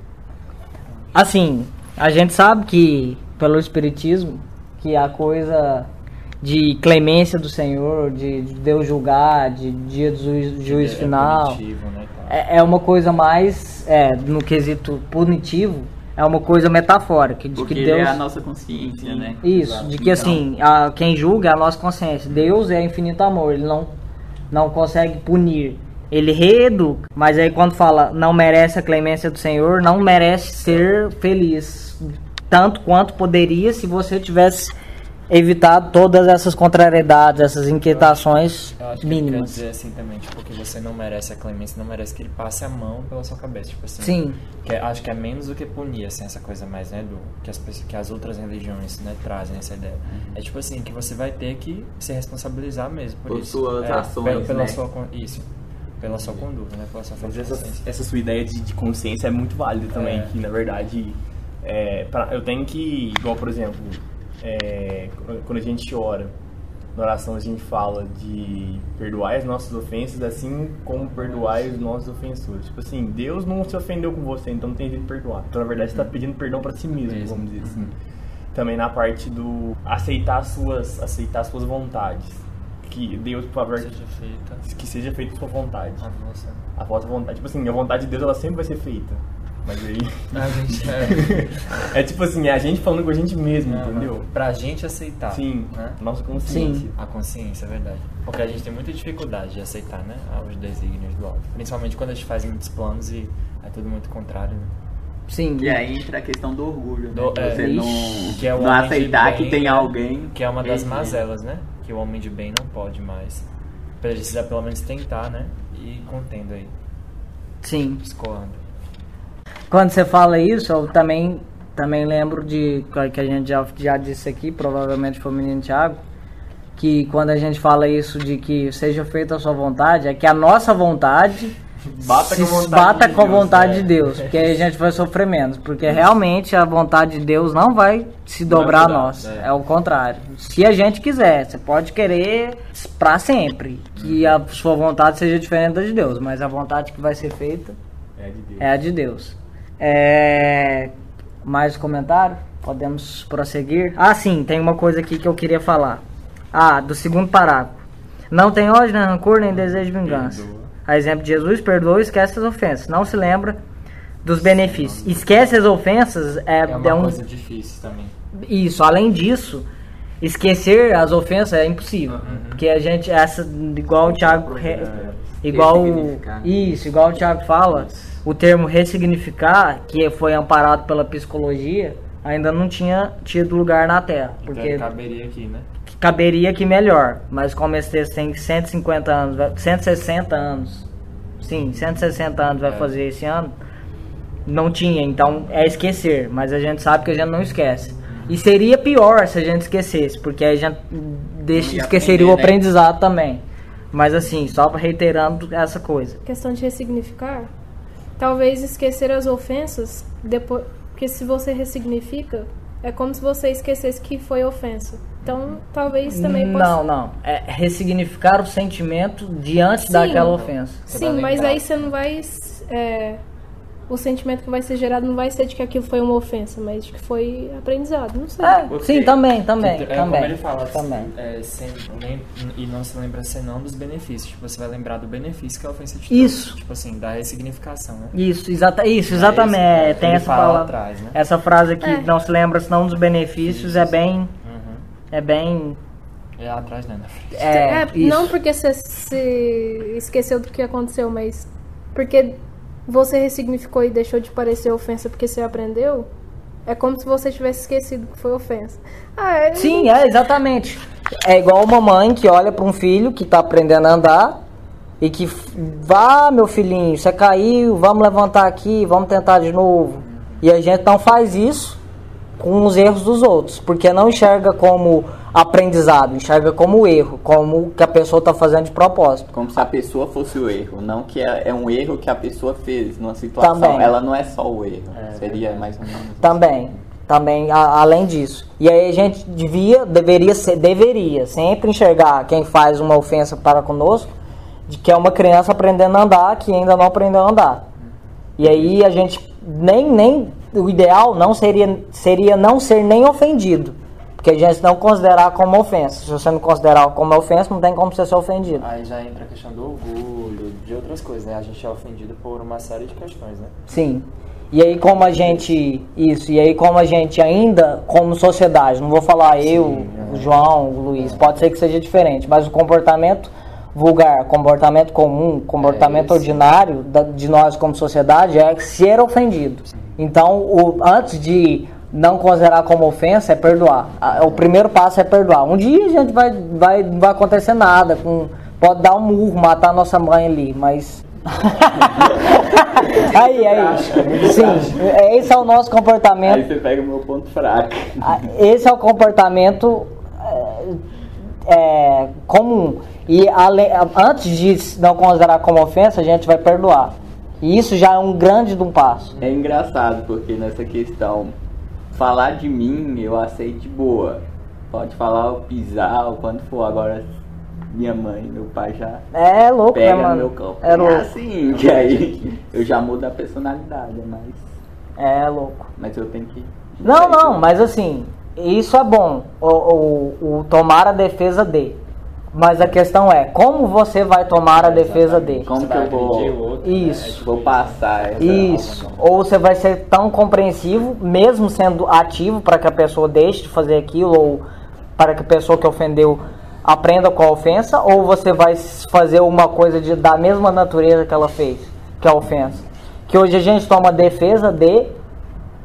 Assim, a gente sabe que, pelo Espiritismo, que a coisa de clemência do Senhor, de Deus julgar, de dia do juízo final, punitivo, né, é uma coisa mais, no quesito punitivo, é uma coisa metafórica. De porque que Deus... é a nossa consciência, né? Isso, Exato. de que assim, quem julga é a nossa consciência. Deus é infinito amor, ele não consegue punir. Ele reeduca, mas aí quando fala não merece a clemência do Senhor, não merece ser feliz tanto quanto poderia se você tivesse evitar todas essas contrariedades, essas inquietações Eu acho que ele quer mínimas. dizer assim também, tipo, que você não merece a clemência, não merece que ele passe a mão pela sua cabeça, tipo assim. Sim. Acho que é menos do que punir, assim, essa coisa mais, né, que as outras religiões, né, trazem essa ideia. É tipo assim, que você vai ter que se responsabilizar mesmo por isso. Suas ações, pela né? Pela sua conduta, né, pela sua Mas consciência. essa sua ideia de consciência é muito válida também, que na verdade eu tenho que, igual por exemplo, quando a gente ora, na oração a gente fala de perdoar as nossas ofensas, assim como perdoar os nossos ofensores. Tipo assim, Deus não se ofendeu com você, então não tem jeito de perdoar. Então na verdade você está pedindo perdão para si mesmo, vamos dizer assim. Também na parte do aceitar as suas vontades. Que Deus, por favor, que seja feita a sua vontade. A vossa vontade. Tipo assim, a vontade de Deus ela sempre vai ser feita. Mas aí. A gente É tipo assim, é a gente falando com a gente mesmo, entendeu? Pra gente aceitar. Sim, né? nossa consciência. Sim. A consciência, é verdade. Porque a gente tem muita dificuldade de aceitar, né? Os desígnios do alto. Principalmente quando a gente faz muitos planos e é tudo muito contrário, né? Sim. E aí entra a questão do orgulho, né? Você que é o não homem de aceitar bem, que tem né? alguém... Que é uma das Sim. mazelas, né? Que o homem de bem não pode mais. Precisa pelo menos tentar, né? E contendo aí, Sim. escoando. Quando você fala isso, eu também lembro de que a gente já disse aqui, provavelmente foi o menino Thiago, que quando a gente fala isso de que seja feita a sua vontade, é que a nossa vontade Bata com a vontade bata de com a Deus, vontade né? de Deus, porque aí a gente vai sofrer menos, porque realmente a vontade de Deus não vai se dobrar a mudar, nossa, é o contrário. Se a gente quiser, você pode querer pra sempre que a sua vontade seja diferente da de Deus, mas a vontade que vai ser feita É de Deus. é a de Deus. Mais comentário? Podemos prosseguir? Ah, sim, tem uma coisa aqui que eu queria falar. Do segundo parágrafo. Não tem ódio, nem rancor, nem desejo de vingança. A exemplo de Jesus, perdoa e esquece as ofensas. Não se lembra dos benefícios. Esquece as ofensas É uma coisa difícil também. Isso, além disso, esquecer as ofensas é impossível. Porque a gente, igual o Thiago... Igual o Thiago fala, o termo ressignificar, que foi amparado pela psicologia, ainda não tinha tido lugar na Terra. Então Porque caberia aqui, né? caberia aqui melhor, mas como esse texto tem 150 anos, 160 anos, sim, 160 anos vai fazer esse ano, não tinha, então é esquecer, mas a gente sabe que a gente não esquece. E seria pior se a gente esquecesse, porque aí a gente esqueceria o aprendizado também. Mas assim, só reiterando essa coisa. Questão de ressignificar, talvez esquecer as ofensas, depois, porque se você ressignifica, é como se você esquecesse que foi ofensa. Então, talvez também possa... Não. É ressignificar o sentimento diante daquela ofensa. Sim, mas aí você não vai... o sentimento que vai ser gerado não vai ser de que aquilo foi uma ofensa, mas de que foi aprendizado. Não sei. Sim, também. Como ele fala, também. E não se lembra senão dos benefícios. Tipo, você vai lembrar do benefício que a ofensa te Isso. trouxe. Tipo assim, da ressignificação, né? Isso, exatamente. Tem essa fala palavra, atrás, né? essa frase aqui, não se lembra senão dos benefícios, é bem... É atrás, né? Na frente. Isso. Não porque você se esqueceu do que aconteceu, mas porque você ressignificou e deixou de parecer ofensa porque você aprendeu, é como se você tivesse esquecido que foi ofensa. Sim, exatamente. É igual uma mãe que olha para um filho que está aprendendo a andar e que vá, meu filhinho, você caiu, vamos levantar aqui, vamos tentar de novo. E a gente não faz isso com os erros dos outros, porque não enxerga como aprendizado, enxerga como erro, como que a pessoa está fazendo de propósito. Como se a pessoa fosse o erro, não que é um erro que a pessoa fez numa situação. Também. Ela não é só o erro, seria mais ou menos Também, além disso. E aí a gente deveria sempre enxergar quem faz uma ofensa para conosco, de que é uma criança aprendendo a andar, que ainda não aprendeu a andar. E aí a gente nem o ideal não seria não ser nem ofendido, porque a gente não considerar como ofensa. Se você não considerar como ofensa, não tem como você ser ofendido. Aí já entra a questão do orgulho, de outras coisas, né? A gente é ofendido por uma série de questões, né? Sim. E aí como a gente ainda, como sociedade, não vou falar o João, o Luiz, pode ser que seja diferente, mas o comportamento vulgar, comportamento comum, comportamento ordinário de nós como sociedade é ser ofendido. Então, antes de não considerar como ofensa é perdoar. O primeiro passo é perdoar. Um dia a gente não vai acontecer nada, pode dar um murro, matar a nossa mãe ali, mas... aí, sim, esse é o nosso comportamento. Aí você pega o meu ponto fraco. Esse é o comportamento comum. E antes de não considerar como ofensa, a gente vai perdoar. E isso já é um grande de um passo. É engraçado, porque nessa questão, falar de mim eu aceito de boa. Pode falar o pisar, o quanto for. Agora, minha mãe, meu pai já louco, pega né, mano? no meu campo. É louco. Assim, que aí eu já mudo a personalidade, mas... É louco. Mas eu tenho que... Não, mas assim, isso é bom, o tomar a defesa de. Mas a questão é, como você vai tomar a defesa de? Como que eu vou... Isso. Vou passar essa... Isso. Ou você vai ser tão compreensivo, mesmo sendo ativo, para que a pessoa deixe de fazer aquilo, ou para que a pessoa que ofendeu aprenda com a ofensa, ou você vai fazer uma coisa da mesma natureza que ela fez, que é a ofensa. Que hoje a gente toma defesa de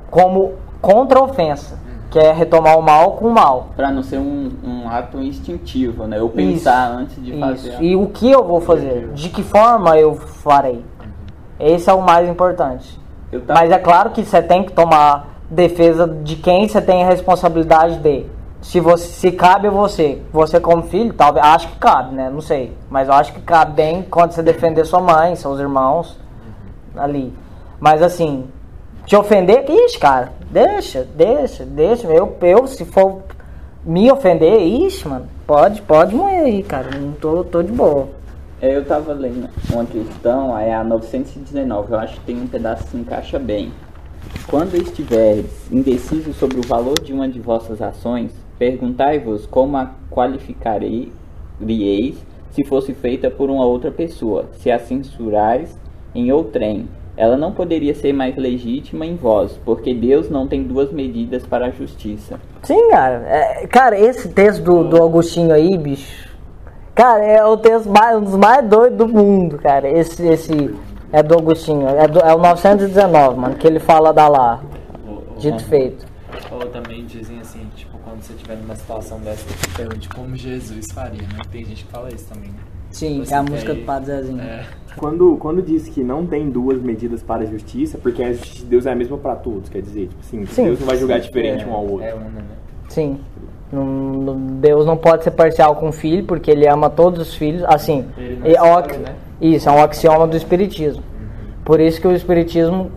como contra-ofensa, que é retomar o mal com o mal. Para não ser um ato instintivo, né? Eu pensar antes de fazer. E o que eu vou fazer? De que forma eu farei? Esse é o mais importante. Mas é claro que você tem que tomar defesa de quem você tem a responsabilidade de. Se cabe a você como filho, talvez, acho que cabe, né? Não sei. Mas eu acho que cabe bem quando você defender sua mãe, seus irmãos, ali. Mas assim, te ofender, ixi, cara, deixa. Eu se for me ofender, ixi, mano, pode morrer aí, cara. Não tô de boa. Eu tava lendo uma questão, aí a 919, eu acho que tem um pedaço que se encaixa bem. Quando estiveres indeciso sobre o valor de uma de vossas ações, perguntai-vos como a qualificaríeis se fosse feita por uma outra pessoa. Se a censurais em outrem, ela não poderia ser mais legítima em vós, porque Deus não tem duas medidas para a justiça. Sim, cara. Cara, esse texto do Agostinho aí, bicho, cara, é o texto um dos mais doidos do mundo, cara. Esse é do Agostinho, é o 919, mano, que ele fala da lá. Dito feito. Ou também dizem assim, tipo, quando você estiver numa situação dessa, pergunte como Jesus faria, né? Tem gente que fala isso também, né? Sim, é a música do Padre Zezinho. Quando diz que não tem duas medidas para a justiça, porque a justiça de Deus é a mesma para todos, quer dizer, tipo assim, Sim. Deus não vai julgar diferente um ao outro. É uma, né? Sim. Deus não pode ser parcial com o filho, porque ele ama todos os filhos, assim. Né? Isso, é um axioma do Espiritismo. Por isso que o Espiritismo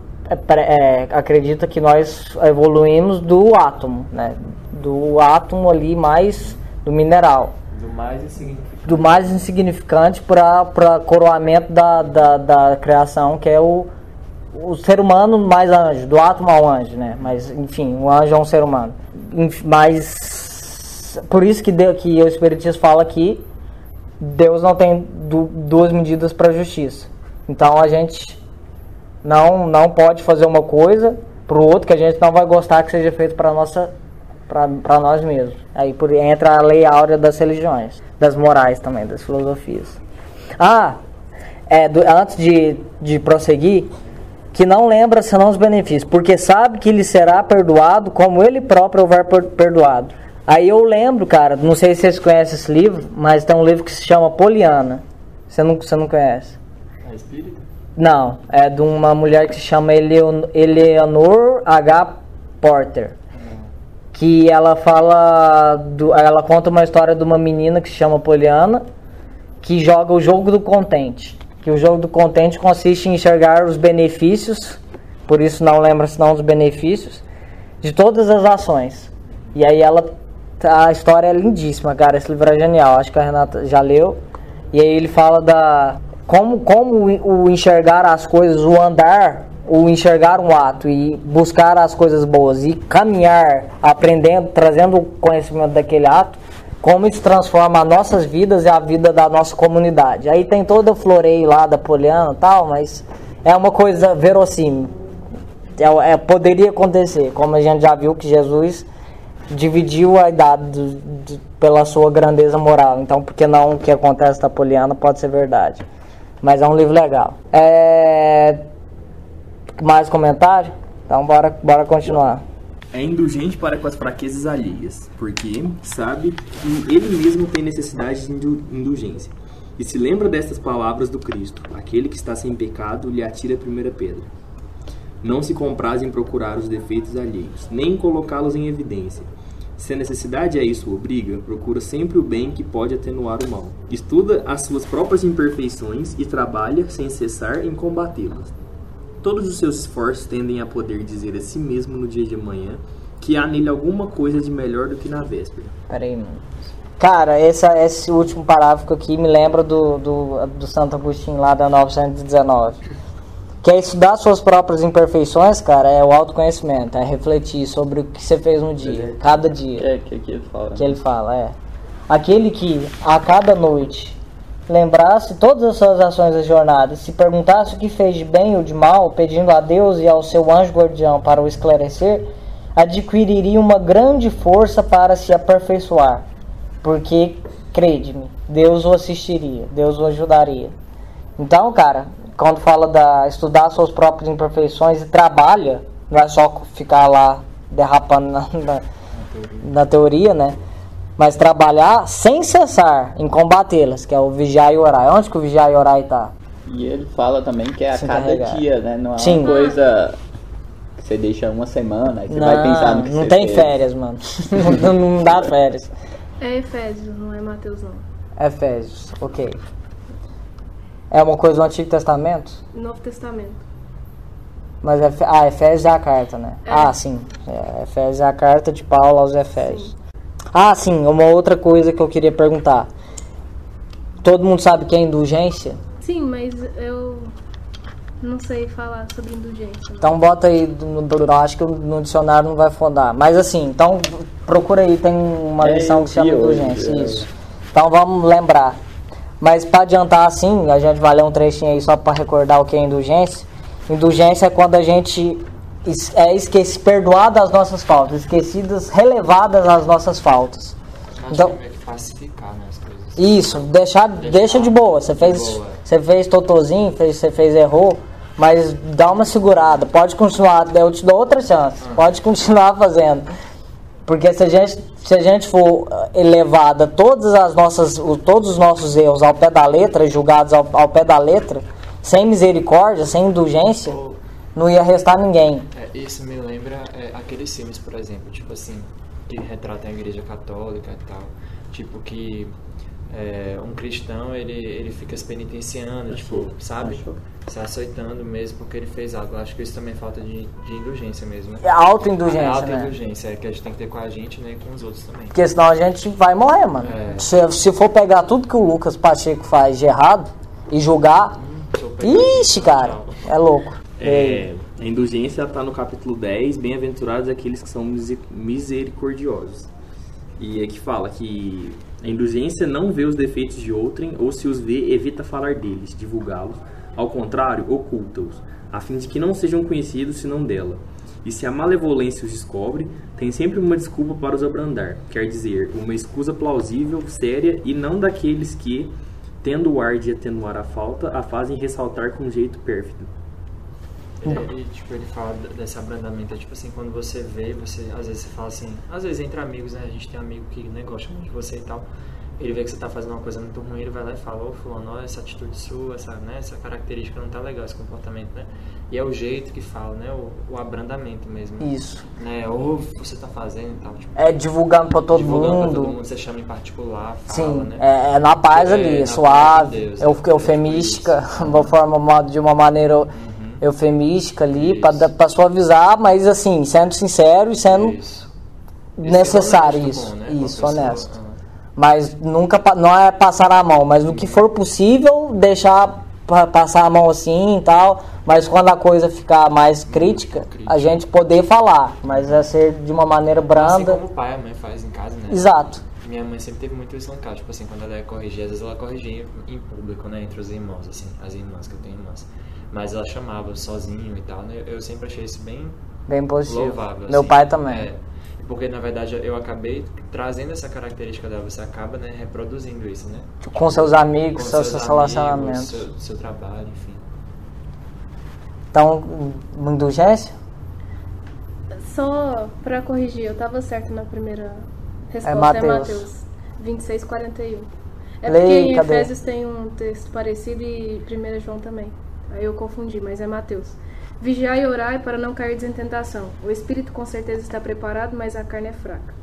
acredita que nós evoluímos do átomo, né? Do átomo ali mais do mineral. Do mais insignificante para coroamento da criação, que é o ser humano mais anjo, do átomo ao anjo, né? Mas, enfim, o anjo é um ser humano. Mas, por isso que o Espiritismo fala que Deus não tem duas medidas para a justiça. Então, a gente não pode fazer uma coisa para o outro que a gente não vai gostar que seja feito para nós mesmos. Aí entra a lei áurea das religiões, das morais também, das filosofias. Antes de prosseguir, que não lembra senão os benefícios, porque sabe que lhe será perdoado como ele próprio houver perdoado. Aí eu lembro, cara, não sei se vocês conhecem esse livro, mas tem um livro que se chama Poliana. Você não conhece? É espírita? Não, é de uma mulher que se chama Eleanor H. Porter. Que ela ela conta uma história de uma menina que se chama Poliana, que joga o jogo do contente. Que o jogo do contente consiste em enxergar os benefícios, por isso não lembra senão dos benefícios, de todas as ações. E aí a história é lindíssima, cara, esse livro é genial, acho que a Renata já leu. E aí ele fala como o enxergar as coisas, o enxergar um ato e buscar as coisas boas e caminhar, aprendendo, trazendo o conhecimento daquele ato, como isso transforma as nossas vidas e a vida da nossa comunidade. Aí tem todo o floreio lá da Poliana e tal, mas é uma coisa verossímil. Poderia acontecer, como a gente já viu que Jesus dividiu a idade pela sua grandeza moral. Então, por que não o que acontece da Poliana pode ser verdade. Mas é um livro legal. Mais comentário? Então, bora continuar. é indulgente para com as fraquezas alheias, porque sabe que ele mesmo tem necessidade de indulgência. E se lembra destas palavras do Cristo: aquele que está sem pecado lhe atira a primeira pedra. Não se compraz em procurar os defeitos alheios, nem em colocá-los em evidência. Se a necessidade a isso obriga, procura sempre o bem que pode atenuar o mal. Estuda as suas próprias imperfeições e trabalha sem cessar em combatê-las. Todos os seus esforços tendem a poder dizer a si mesmo no dia de amanhã que há nele alguma coisa de melhor do que na véspera. Peraí, mano. Cara, esse último parágrafo aqui me lembra do Santo Agostinho lá da 919. Que é estudar suas próprias imperfeições, cara, é o autoconhecimento, é refletir sobre o que você fez no dia, cada dia. Que ele fala. Que ele fala, é. Aquele que, a cada noite, lembrasse todas as suas ações da jornada, se perguntasse o que fez de bem ou de mal, pedindo a Deus e ao seu anjo guardião para o esclarecer, adquiriria uma grande força para se aperfeiçoar. Porque, crede-me, Deus o assistiria, Deus o ajudaria. Então, cara, quando fala da estudar suas próprias imperfeições e trabalha, não é só ficar lá derrapando na teoria, né? Mas trabalhar sem cessar em combatê-las, que é o vigiar e orar. Onde que o vigiar e orar está? E ele fala também que é a Se cada carregar. dia, né? Não é Sim. uma coisa que você deixa uma semana, aí você vai pensar no que não você tem fez. férias, mano. Não dá férias. É Efésios, não é Mateus, não. Efésios, ok. É uma coisa do Antigo Testamento? Novo Testamento. Mas Efésios é a carta, né? É. Ah, sim. Efésios é a carta de Paulo aos Efésios. Ah, sim. Uma outra coisa que eu queria perguntar. Todo mundo sabe o que é indulgência? Sim, mas eu não sei falar sobre indulgência. Então bota aí, acho que no dicionário não vai fundar. Mas assim, então procura aí, tem uma lição que se chama indulgência. Isso. Então vamos lembrar. Mas para adiantar assim, a gente vai ler um trechinho aí só para recordar o que é indulgência. Indulgência é quando a gente perdoado as nossas faltas, esquecidas, relevadas as nossas faltas. Acho Então, que é meio que pacificar, né, as coisas. isso, deixa de boa. Você fez totozinho, você fez errou, mas dá uma segurada. Pode continuar, eu te dou outra chance. Pode continuar fazendo. Porque se a gente for elevada todos os nossos erros ao pé da letra, julgados ao pé da letra, sem misericórdia, sem indulgência, não ia restar ninguém. Isso me lembra aqueles filmes, por exemplo, tipo assim, que retratam a igreja católica e tal. Tipo que um cristão, ele fica se penitenciando, tipo, sabe? Se açoitando mesmo porque ele fez algo. Eu acho que isso também é falta de indulgência mesmo. É autoindulgência, autoindulgência, que a gente tem que ter com a gente, né, e com os outros também. Porque senão a gente vai morrer, mano. Se for pegar tudo que o Lucas Pacheco faz de errado e julgar, ixi, cara, é louco. A indulgência está no capítulo 10, bem-aventurados aqueles que são misericordiosos. E aqui fala que a indulgência não vê os defeitos de outrem, ou se os vê, evita falar deles, divulgá-los. Ao contrário, oculta-os, a fim de que não sejam conhecidos senão dela. E se a malevolência os descobre, tem sempre uma desculpa para os abrandar, quer dizer, uma escusa plausível, séria, e não daqueles que, tendo o ar de atenuar a falta, a fazem ressaltar com um jeito pérfido. Ele fala desse abrandamento, tipo assim, quando você vê, às vezes você fala assim, às vezes entre amigos, né, a gente tem amigo que né, gosta muito de você e tal, ele vê que você tá fazendo uma coisa muito ruim, ele vai lá e fala, ô fulano, olha essa atitude sua, essa característica não tá legal, esse comportamento, né, e é o jeito que fala, né, o abrandamento mesmo. Isso. Né, ou você tá fazendo e tal, tipo, divulgando pra todo mundo. Você chama em particular, fala, Sim, né. Na paz ali, na suave, paz de Deus, eufemística, de uma maneira eufemística ali, pra suavizar, mas assim, sendo sincero e sendo necessário isso, honesto. Mas nunca, não é passar a mão, mas no que for possível, deixar passar a mão assim e tal, mas quando a coisa ficar mais crítica, a gente poder falar, mas é ser de uma maneira branda. Assim como o pai e a mãe fazem em casa, né? Exato. Minha mãe sempre teve muito isso lá em casa, tipo assim, quando ela ia corrigir, às vezes ela corrigia em público, né, entre os irmãos, assim, as irmãs, que eu tenho irmãs. Mas ela chamava sozinho e tal, né? Eu sempre achei isso bem positivo. Louvável. Meu assim, pai também. Porque na verdade eu acabei trazendo essa característica dela, você acaba, né, reproduzindo isso, né? Com seus amigos, com seus relacionamentos. Seu trabalho, enfim. Então, indulgência? Só pra corrigir, eu tava certo na primeira resposta, é Mateus 26:41. É porque em Efésios tem um texto parecido e 1 João também. Aí eu confundi, mas é Mateus. Vigiai e orai para não cair em tentação. O espírito com certeza está preparado, mas a carne é fraca.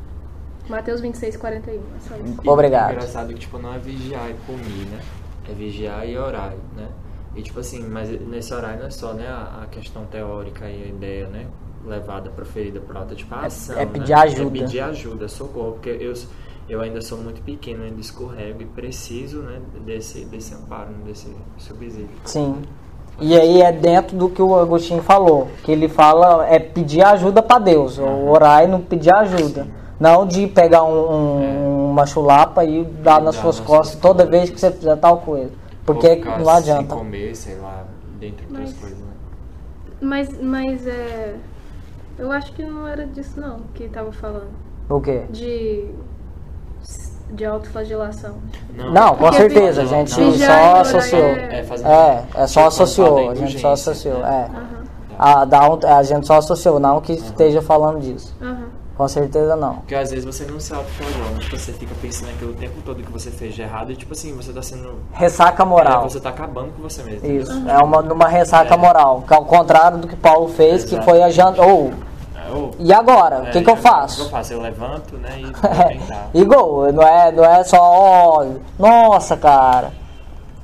Mateus 26:41. É só isso. Obrigado. É engraçado que, tipo, não é vigiar e comer, né? É vigiar e orar, né? E, tipo assim, mas nesse orar não é só, né, a questão teórica e a ideia, né, levada, proferida por alta, tipo, a ação, é pedir né? ajuda. É pedir ajuda, socorro, porque eu ainda sou muito pequeno, ainda escorrego e preciso, né, desse amparo, desse subsídio. Sim. E aí é dentro do que o Agostinho falou, que ele fala é pedir ajuda para Deus, orar e não pedir ajuda. Sim. Não de pegar uma chulapa e dar nas suas costas toda vez que você fizer tal coisa. Porque não adianta. Sem comer, sei lá, dentre outras coisas, né? Mas eu acho que não era disso não que tava falando. O quê? De autoflagelação. Não, com certeza, a gente só associou. Só associou, a gente só associou. A gente só associou, não que esteja falando disso. Com certeza não. Porque às vezes você não se autoflagela, mas você fica pensando aquilo o tempo todo que você fez de errado e tipo assim, você tá sendo... Ressaca moral. Você tá acabando com você mesmo. Isso, numa ressaca moral, que é ao contrário do que Paulo fez, que foi a janta... E agora? O que eu faço? O que eu faço? Eu levanto, né, e vou tentar. Igual, não é só, nossa, cara,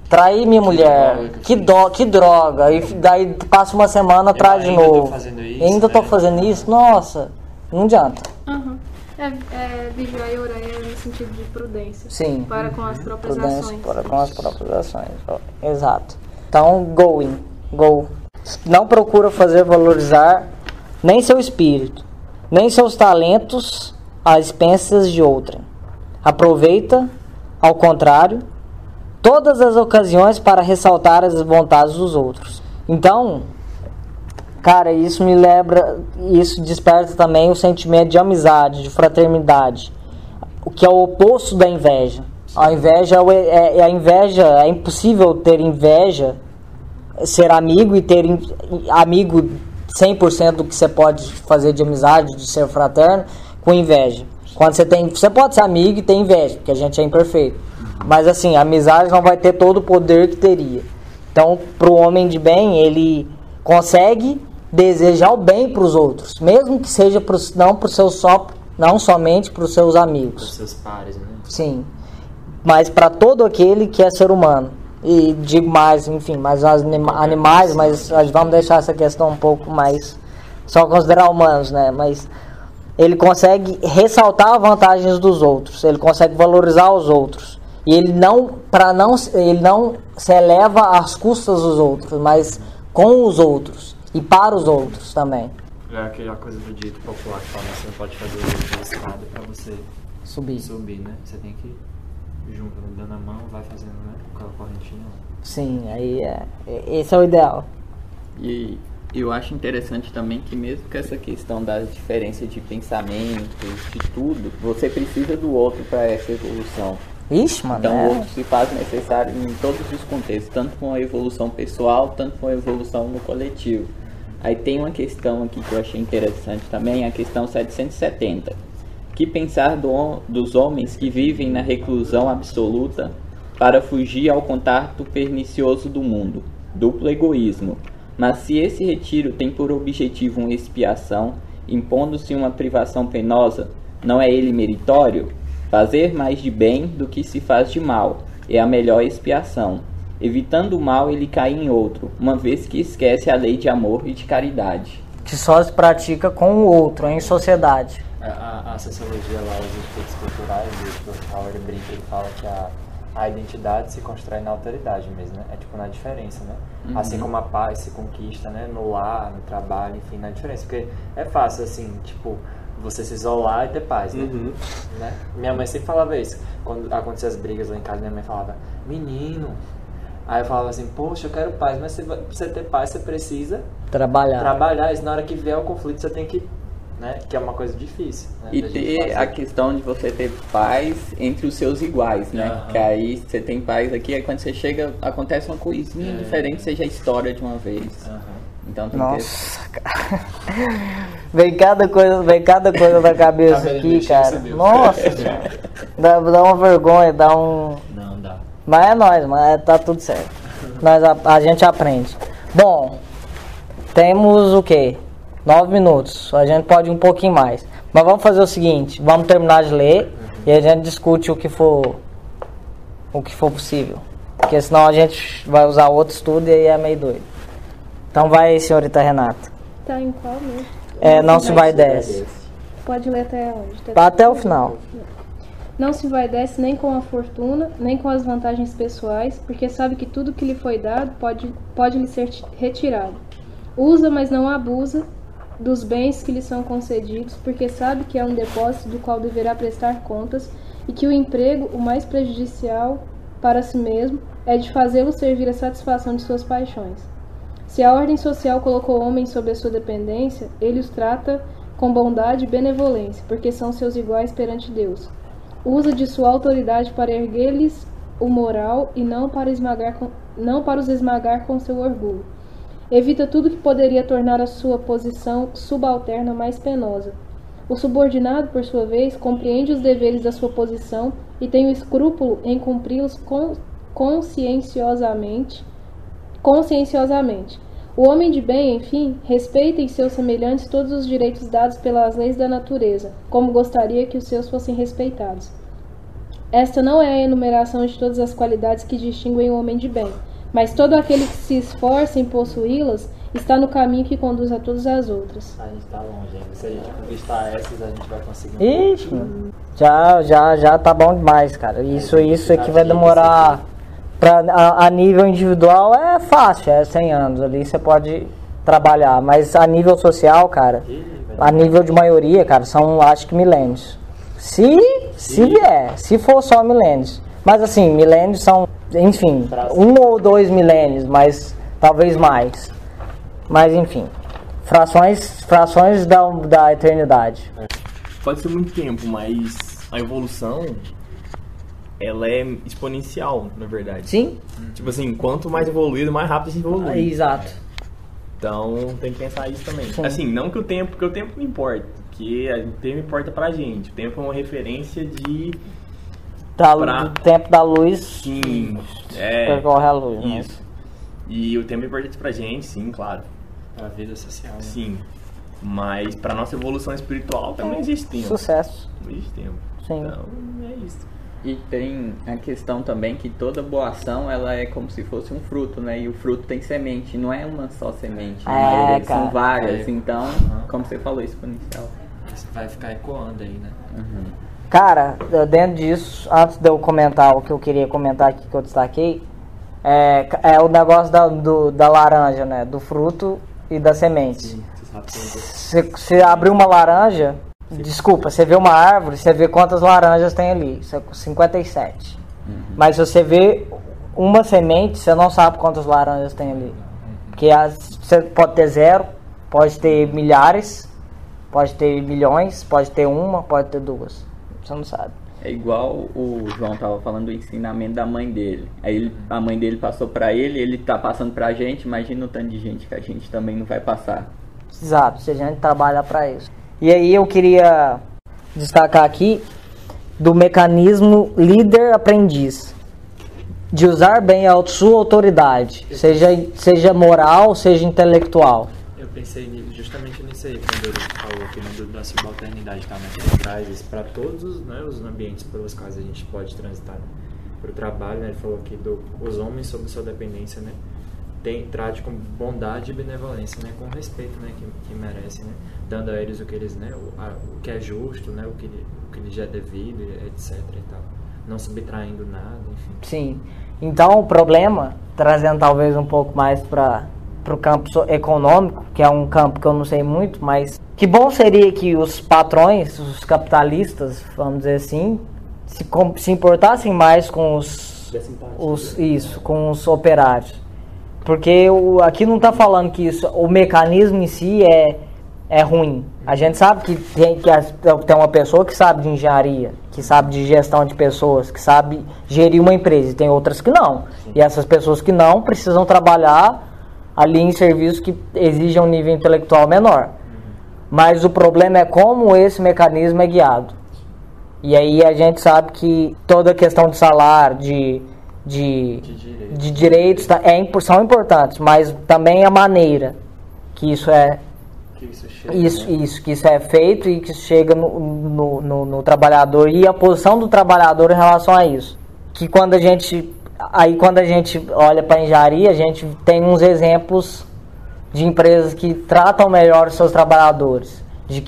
traí minha mulher, que droga, e daí passa uma semana, traz de novo. Ainda tô fazendo isso, nossa, não adianta. Vigiar e orar no sentido de prudência. Sim. Para com as próprias ações. Para com as próprias ações, exato. Então, go. Não procura fazer valorizar nem seu espírito, nem seus talentos às expensas de outrem. Aproveita, ao contrário, todas as ocasiões para ressaltar as vontades dos outros. Então, cara, isso desperta também o sentimento de amizade, de fraternidade, o que é o oposto da inveja. A inveja é impossível ter inveja, ser amigo e ter amigo 100% do que você pode fazer de amizade, de ser fraterno, com inveja. Quando você pode ser amigo e ter inveja, porque a gente é imperfeito. Mas assim, a amizade não vai ter todo o poder que teria. Então, para o homem de bem, ele consegue desejar o bem para os outros, mesmo que seja não somente para os seus amigos. Para os seus pares, né? Sim. Mas para todo aquele que é ser humano. E digo mais, enfim, mais animais, mas vamos deixar essa questão um pouco mais, só considerar humanos, né? Mas ele consegue ressaltar as vantagens dos outros, ele consegue valorizar os outros. E ele não se eleva às custas dos outros, mas com os outros e para os outros também. É aquela coisa do dito popular que fala, você não pode fazer o escada para você subir, né? Você tem que junto, dando a mão, vai fazendo, né? Aquela correntinha. Sim, aí esse é o ideal. E eu acho interessante também que mesmo com essa questão da diferença de pensamentos, de tudo, você precisa do outro para essa evolução. Ixi, mano. Então o outro se faz necessário em todos os contextos, tanto com a evolução pessoal, tanto com a evolução no coletivo. Aí tem uma questão aqui que eu achei interessante também, a questão 770. Que pensar dos homens que vivem na reclusão absoluta para fugir ao contato pernicioso do mundo, duplo egoísmo. Mas se esse retiro tem por objetivo uma expiação, impondo-se uma privação penosa, não é ele meritório? Fazer mais de bem do que se faz de mal é a melhor expiação. Evitando o mal, ele cai em outro, uma vez que esquece a lei de amor e de caridade. Que só se pratica com o outro, em sociedade. A sociologia lá, os estudos culturais, o Howard ele brinca, ele fala que a identidade se constrói na alteridade mesmo, né? É tipo na diferença, né? Assim como a paz se conquista, né? No lar, no trabalho, enfim, na diferença. Porque é fácil, assim, tipo, você se isolar e ter paz, né? Né? Minha mãe sempre falava isso. Quando aconteciam as brigas lá em casa, minha mãe falava, menino... Aí eu falava assim, poxa, eu quero paz, mas pra você ter paz, você precisa... Trabalhar, e na hora que vier o conflito, você tem que... Né? Que é uma coisa difícil. Né? E ter a questão de você ter paz entre os seus iguais, né? Que aí você tem paz aqui, aí quando você chega, acontece uma coisinha diferente, você já estoura de uma vez. Então tem Nossa, cara. Vem cada coisa na cabeça aqui, cara. Nossa, senhora. Dá uma vergonha, dá um... Não, dá. Mas é nóis, mas tá tudo certo. A gente aprende. Bom, temos o quê? 9 minutos. A gente pode ir um pouquinho mais. Mas vamos fazer o seguinte, vamos terminar de ler e a gente discute o que for possível. Porque senão a gente vai usar outro estudo e aí é meio doido. Então vai, senhorita Renata. Tá em qual mesmo? Não se vai desce. Pode ler até onde? Até o final. Não se envaidece nem com a fortuna, nem com as vantagens pessoais, porque sabe que tudo que lhe foi dado pode lhe ser retirado. Usa, mas não abusa dos bens que lhe são concedidos, porque sabe que é um depósito do qual deverá prestar contas e que o emprego, o mais prejudicial para si mesmo, é de fazê-lo servir à satisfação de suas paixões. Se a ordem social colocou homens sob a sua dependência, ele os trata com bondade e benevolência, porque são seus iguais perante Deus. Usa de sua autoridade para erguer-lhes o moral e não para os esmagar com seu orgulho. Evita tudo que poderia tornar a sua posição subalterna mais penosa. O subordinado, por sua vez, compreende os deveres da sua posição e tem o escrúpulo em cumpri-los conscienciosamente. O homem de bem, enfim, respeita em seus semelhantes todos os direitos dados pelas leis da natureza, como gostaria que os seus fossem respeitados. Esta não é a enumeração de todas as qualidades que distinguem o homem de bem, mas todo aquele que se esforça em possuí-las está no caminho que conduz a todas as outras. A gente tá longe ainda. Se a gente conquistar essas, a gente vai conseguir. Ixi, já tá bom demais, cara. Isso aqui vai demorar... A nível individual é fácil, é 100 anos, ali você pode trabalhar, mas a nível social, cara, a nível de maioria, cara, são acho que milênios. Se for só milênios. Mas assim, milênios são, enfim, 1 ou 2 milênios, mas talvez mais. Mas enfim, frações da eternidade. Pode ser muito tempo, mas a evolução... ela é exponencial, na verdade. Sim. Tipo assim, quanto mais evoluído, mais rápido se evolui. Exato. Então, tem que pensar isso também. Sim. Assim, não que o tempo, porque o tempo não importa. Porque o tempo importa pra gente. O tempo é uma referência de... Do tempo da luz. Sim. Percorre a luz. Isso. Né? E o tempo é importante pra gente, sim, claro. Pra vida social. Né? Sim. Mas pra nossa evolução espiritual também existe tempo. Sucesso. Não existe tempo. Sim. Então, é isso. E tem a questão também que toda boa ação, ela é como se fosse um fruto, né? E o fruto tem semente, não é uma só semente, né? São várias, então, como você falou, exponencial. Você vai ficar ecoando aí, né? Uhum. Cara, dentro disso, antes de eu comentar o que eu queria comentar aqui, que eu destaquei, é o negócio da laranja, né? Do fruto e da semente. Sim, Você abre uma laranja... Desculpa, você vê uma árvore, você vê quantas laranjas tem ali, 57. Mas se você vê uma semente, você não sabe quantas laranjas tem ali. Porque você pode ter 0, pode ter milhares, pode ter milhões, pode ter uma, pode ter 2. Você não sabe. É igual o João tava falando do ensinamento da mãe dele. Aí a mãe dele passou pra ele tá passando pra gente, imagina o tanto de gente que a gente também não vai passar. Exato, se a gente trabalha pra isso. E aí eu queria destacar aqui do mecanismo líder-aprendiz, de usar bem a sua autoridade, seja moral, seja intelectual. Eu pensei justamente nisso aí, quando ele falou aqui da subalternidade, tá? Mas ele traz isso para todos os ambientes pelos quais a gente pode transitar. Para o trabalho, né? Ele falou aqui os homens sob sua dependência, né? Trate com bondade e benevolência, né? Com respeito, né? Que merecem, né? Dando a eles o que eles, né? O que é justo, né? O que lhes é devido, etc. E tal. Não subtraindo nada, enfim. Sim. Então o problema, trazendo talvez um pouco mais para o campo econômico, que é um campo que eu não sei muito, mas que bom seria que os patrões, os capitalistas, vamos dizer assim, se importassem mais com com os operários. Porque aqui não está falando que o mecanismo em si é ruim. A gente sabe que tem uma pessoa que sabe de engenharia, que sabe de gestão de pessoas, que sabe gerir uma empresa, e tem outras que não. Sim. E essas pessoas que não precisam trabalhar ali em serviços que exigem um nível intelectual menor. Mas o problema é como esse mecanismo é guiado. E aí a gente sabe que toda a questão de salário, de direitos são importantes, mas também a maneira que isso é que isso é feito e que isso chega no trabalhador e a posição do trabalhador em relação a isso. Que quando a gente olha para a engenharia, a gente tem uns exemplos de empresas que tratam melhor os seus trabalhadores, de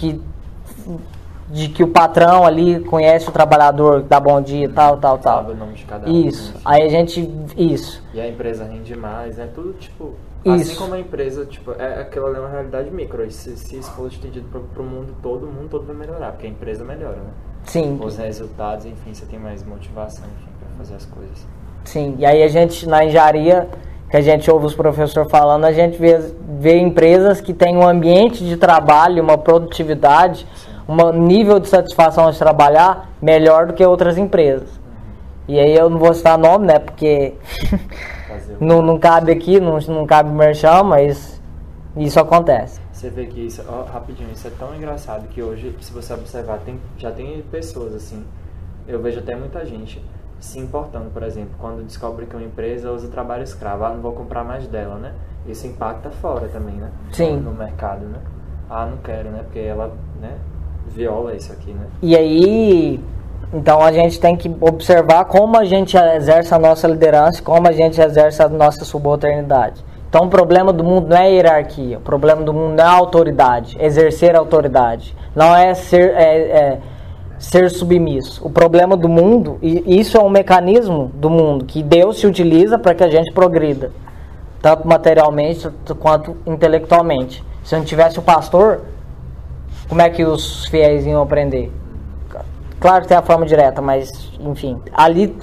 que o patrão ali conhece o trabalhador, dá bom dia, tal. Sabe o nome de cada um. Isso. Aí a gente... Isso. E a empresa rende mais, é tudo tipo... Isso. Assim como a empresa, tipo, aquela é uma realidade micro. E se isso for estendido pro mundo todo vai melhorar, porque a empresa melhora, né? Sim. Os resultados, enfim, você tem mais motivação, enfim, pra fazer as coisas. Sim. E aí a gente, na engenharia, que a gente ouve os professores falando, a gente vê empresas que têm um ambiente de trabalho, uma produtividade, um nível de satisfação de trabalhar melhor do que outras empresas. E aí eu não vou citar nome, né, porque não cabe aqui, não cabe merchan, mas isso acontece. Você vê que isso, rapidinho, isso é tão engraçado que hoje, se você observar, já tem pessoas assim, eu vejo até muita gente se importando, por exemplo, quando descobre que uma empresa usa trabalho escravo, não vou comprar mais dela, né? Isso impacta fora também, né? Sim. No mercado, né? Não quero, né? Porque ela, né, viola isso aqui, né? E aí, então a gente tem que observar como a gente exerce a nossa liderança, como a gente exerce a nossa subalternidade. Então o problema do mundo não é a hierarquia, o problema do mundo não é a autoridade, exercer a autoridade. Não é ser submisso. O problema do mundo, e isso é um mecanismo do mundo que Deus se utiliza para que a gente progrida, tanto materialmente quanto intelectualmente. Se não tivesse o pastor, como é que os fiéis iam aprender? Claro que tem a forma direta, mas enfim, ali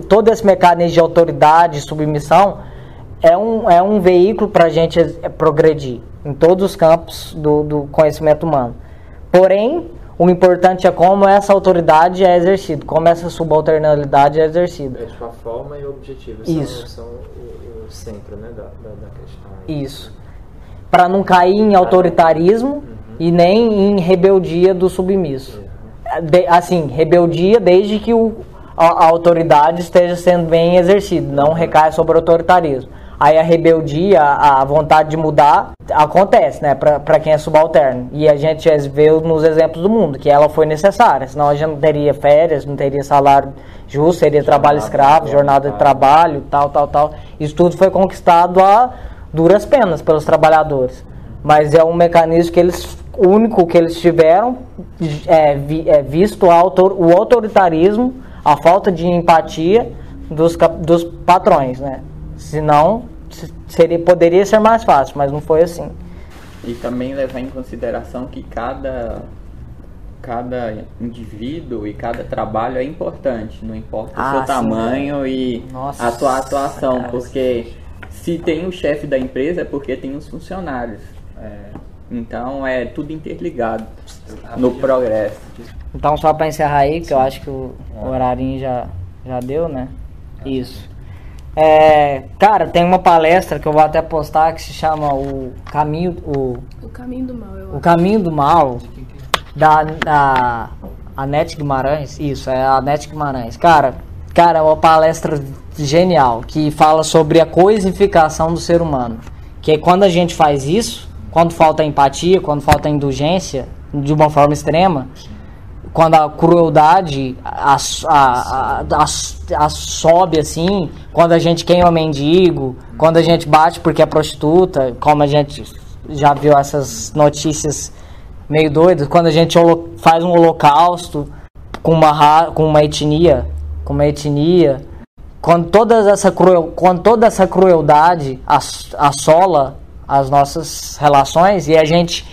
todo esse mecanismo de autoridade, submissão, é um veículo para a gente progredir em todos os campos do conhecimento humano. Porém, o importante é como essa autoridade é exercida, como essa subalternalidade é exercida. É tipo a forma e o objetivo são o centro, né, da questão. Isso. Para não cair em autoritarismo e nem em rebeldia do submisso. Assim, rebeldia desde que a autoridade esteja sendo bem exercida, não recai sobre o autoritarismo. Aí a rebeldia, a vontade de mudar, acontece, né, para quem é subalterno. E a gente vê nos exemplos do mundo que ela foi necessária, senão a gente não teria férias, não teria salário justo, seria trabalho escravo, jornada de trabalho, tal. Isso tudo foi conquistado a duras penas pelos trabalhadores. Mas é um mecanismo que o único que eles tiveram visto o autoritarismo, a falta de empatia dos patrões, né? Senão, poderia ser mais fácil, mas não foi assim. E também levar em consideração que cada indivíduo e cada trabalho é importante, não importa o seu tamanho, né? E a sua atuação, cara, porque se tem o chefe da empresa é porque tem os funcionários. Então é tudo interligado no progresso. Então, só para encerrar aí, que eu acho que o horarinho já deu, né? Isso. Cara, tem uma palestra que eu vou até postar que se chama O Caminho do Mal. O Caminho do Mal, da Anete Guimarães. Isso, é a Anete Guimarães. Cara, é uma palestra genial que fala sobre a coisificação do ser humano. Que é quando a gente faz isso, quando falta empatia, quando falta indulgência de uma forma extrema, quando a crueldade sobe assim, quando a gente queima mendigo, quando a gente bate porque é prostituta, como a gente já viu essas notícias meio doidas, quando a gente faz um holocausto com uma etnia, quando toda essa crueldade assola as nossas relações, e a gente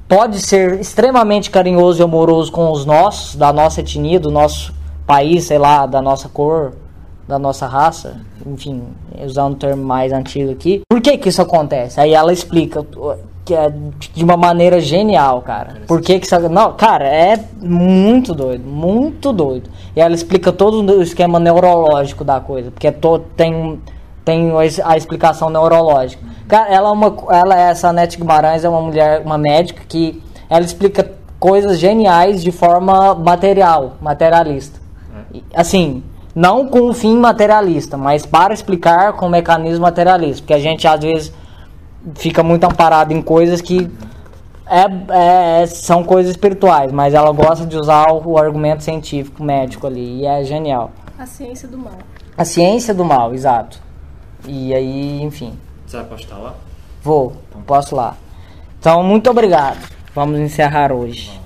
pode ser extremamente carinhoso e amoroso com os nossos, da nossa etnia, do nosso país, sei lá, da nossa cor, da nossa raça, enfim, usando um termo mais antigo aqui. Por que isso acontece? Aí ela explica que é de uma maneira genial, cara. Por que isso... Não, cara, é muito doido. E ela explica todo o esquema neurológico da coisa, porque tem a explicação neurológica. Cara, essa Nete Guimarães é uma mulher, uma médica que ela explica coisas geniais de forma materialista. Assim, não com um fim materialista, mas para explicar com um mecanismo materialista. Porque a gente, às vezes, fica muito amparado em coisas que são coisas espirituais, mas ela gosta de usar o argumento científico, médico ali, e é genial. A ciência do mal. A ciência do mal, exato. E aí, enfim. Você vai postar lá? Posso lá. Então, muito obrigado. Vamos encerrar hoje.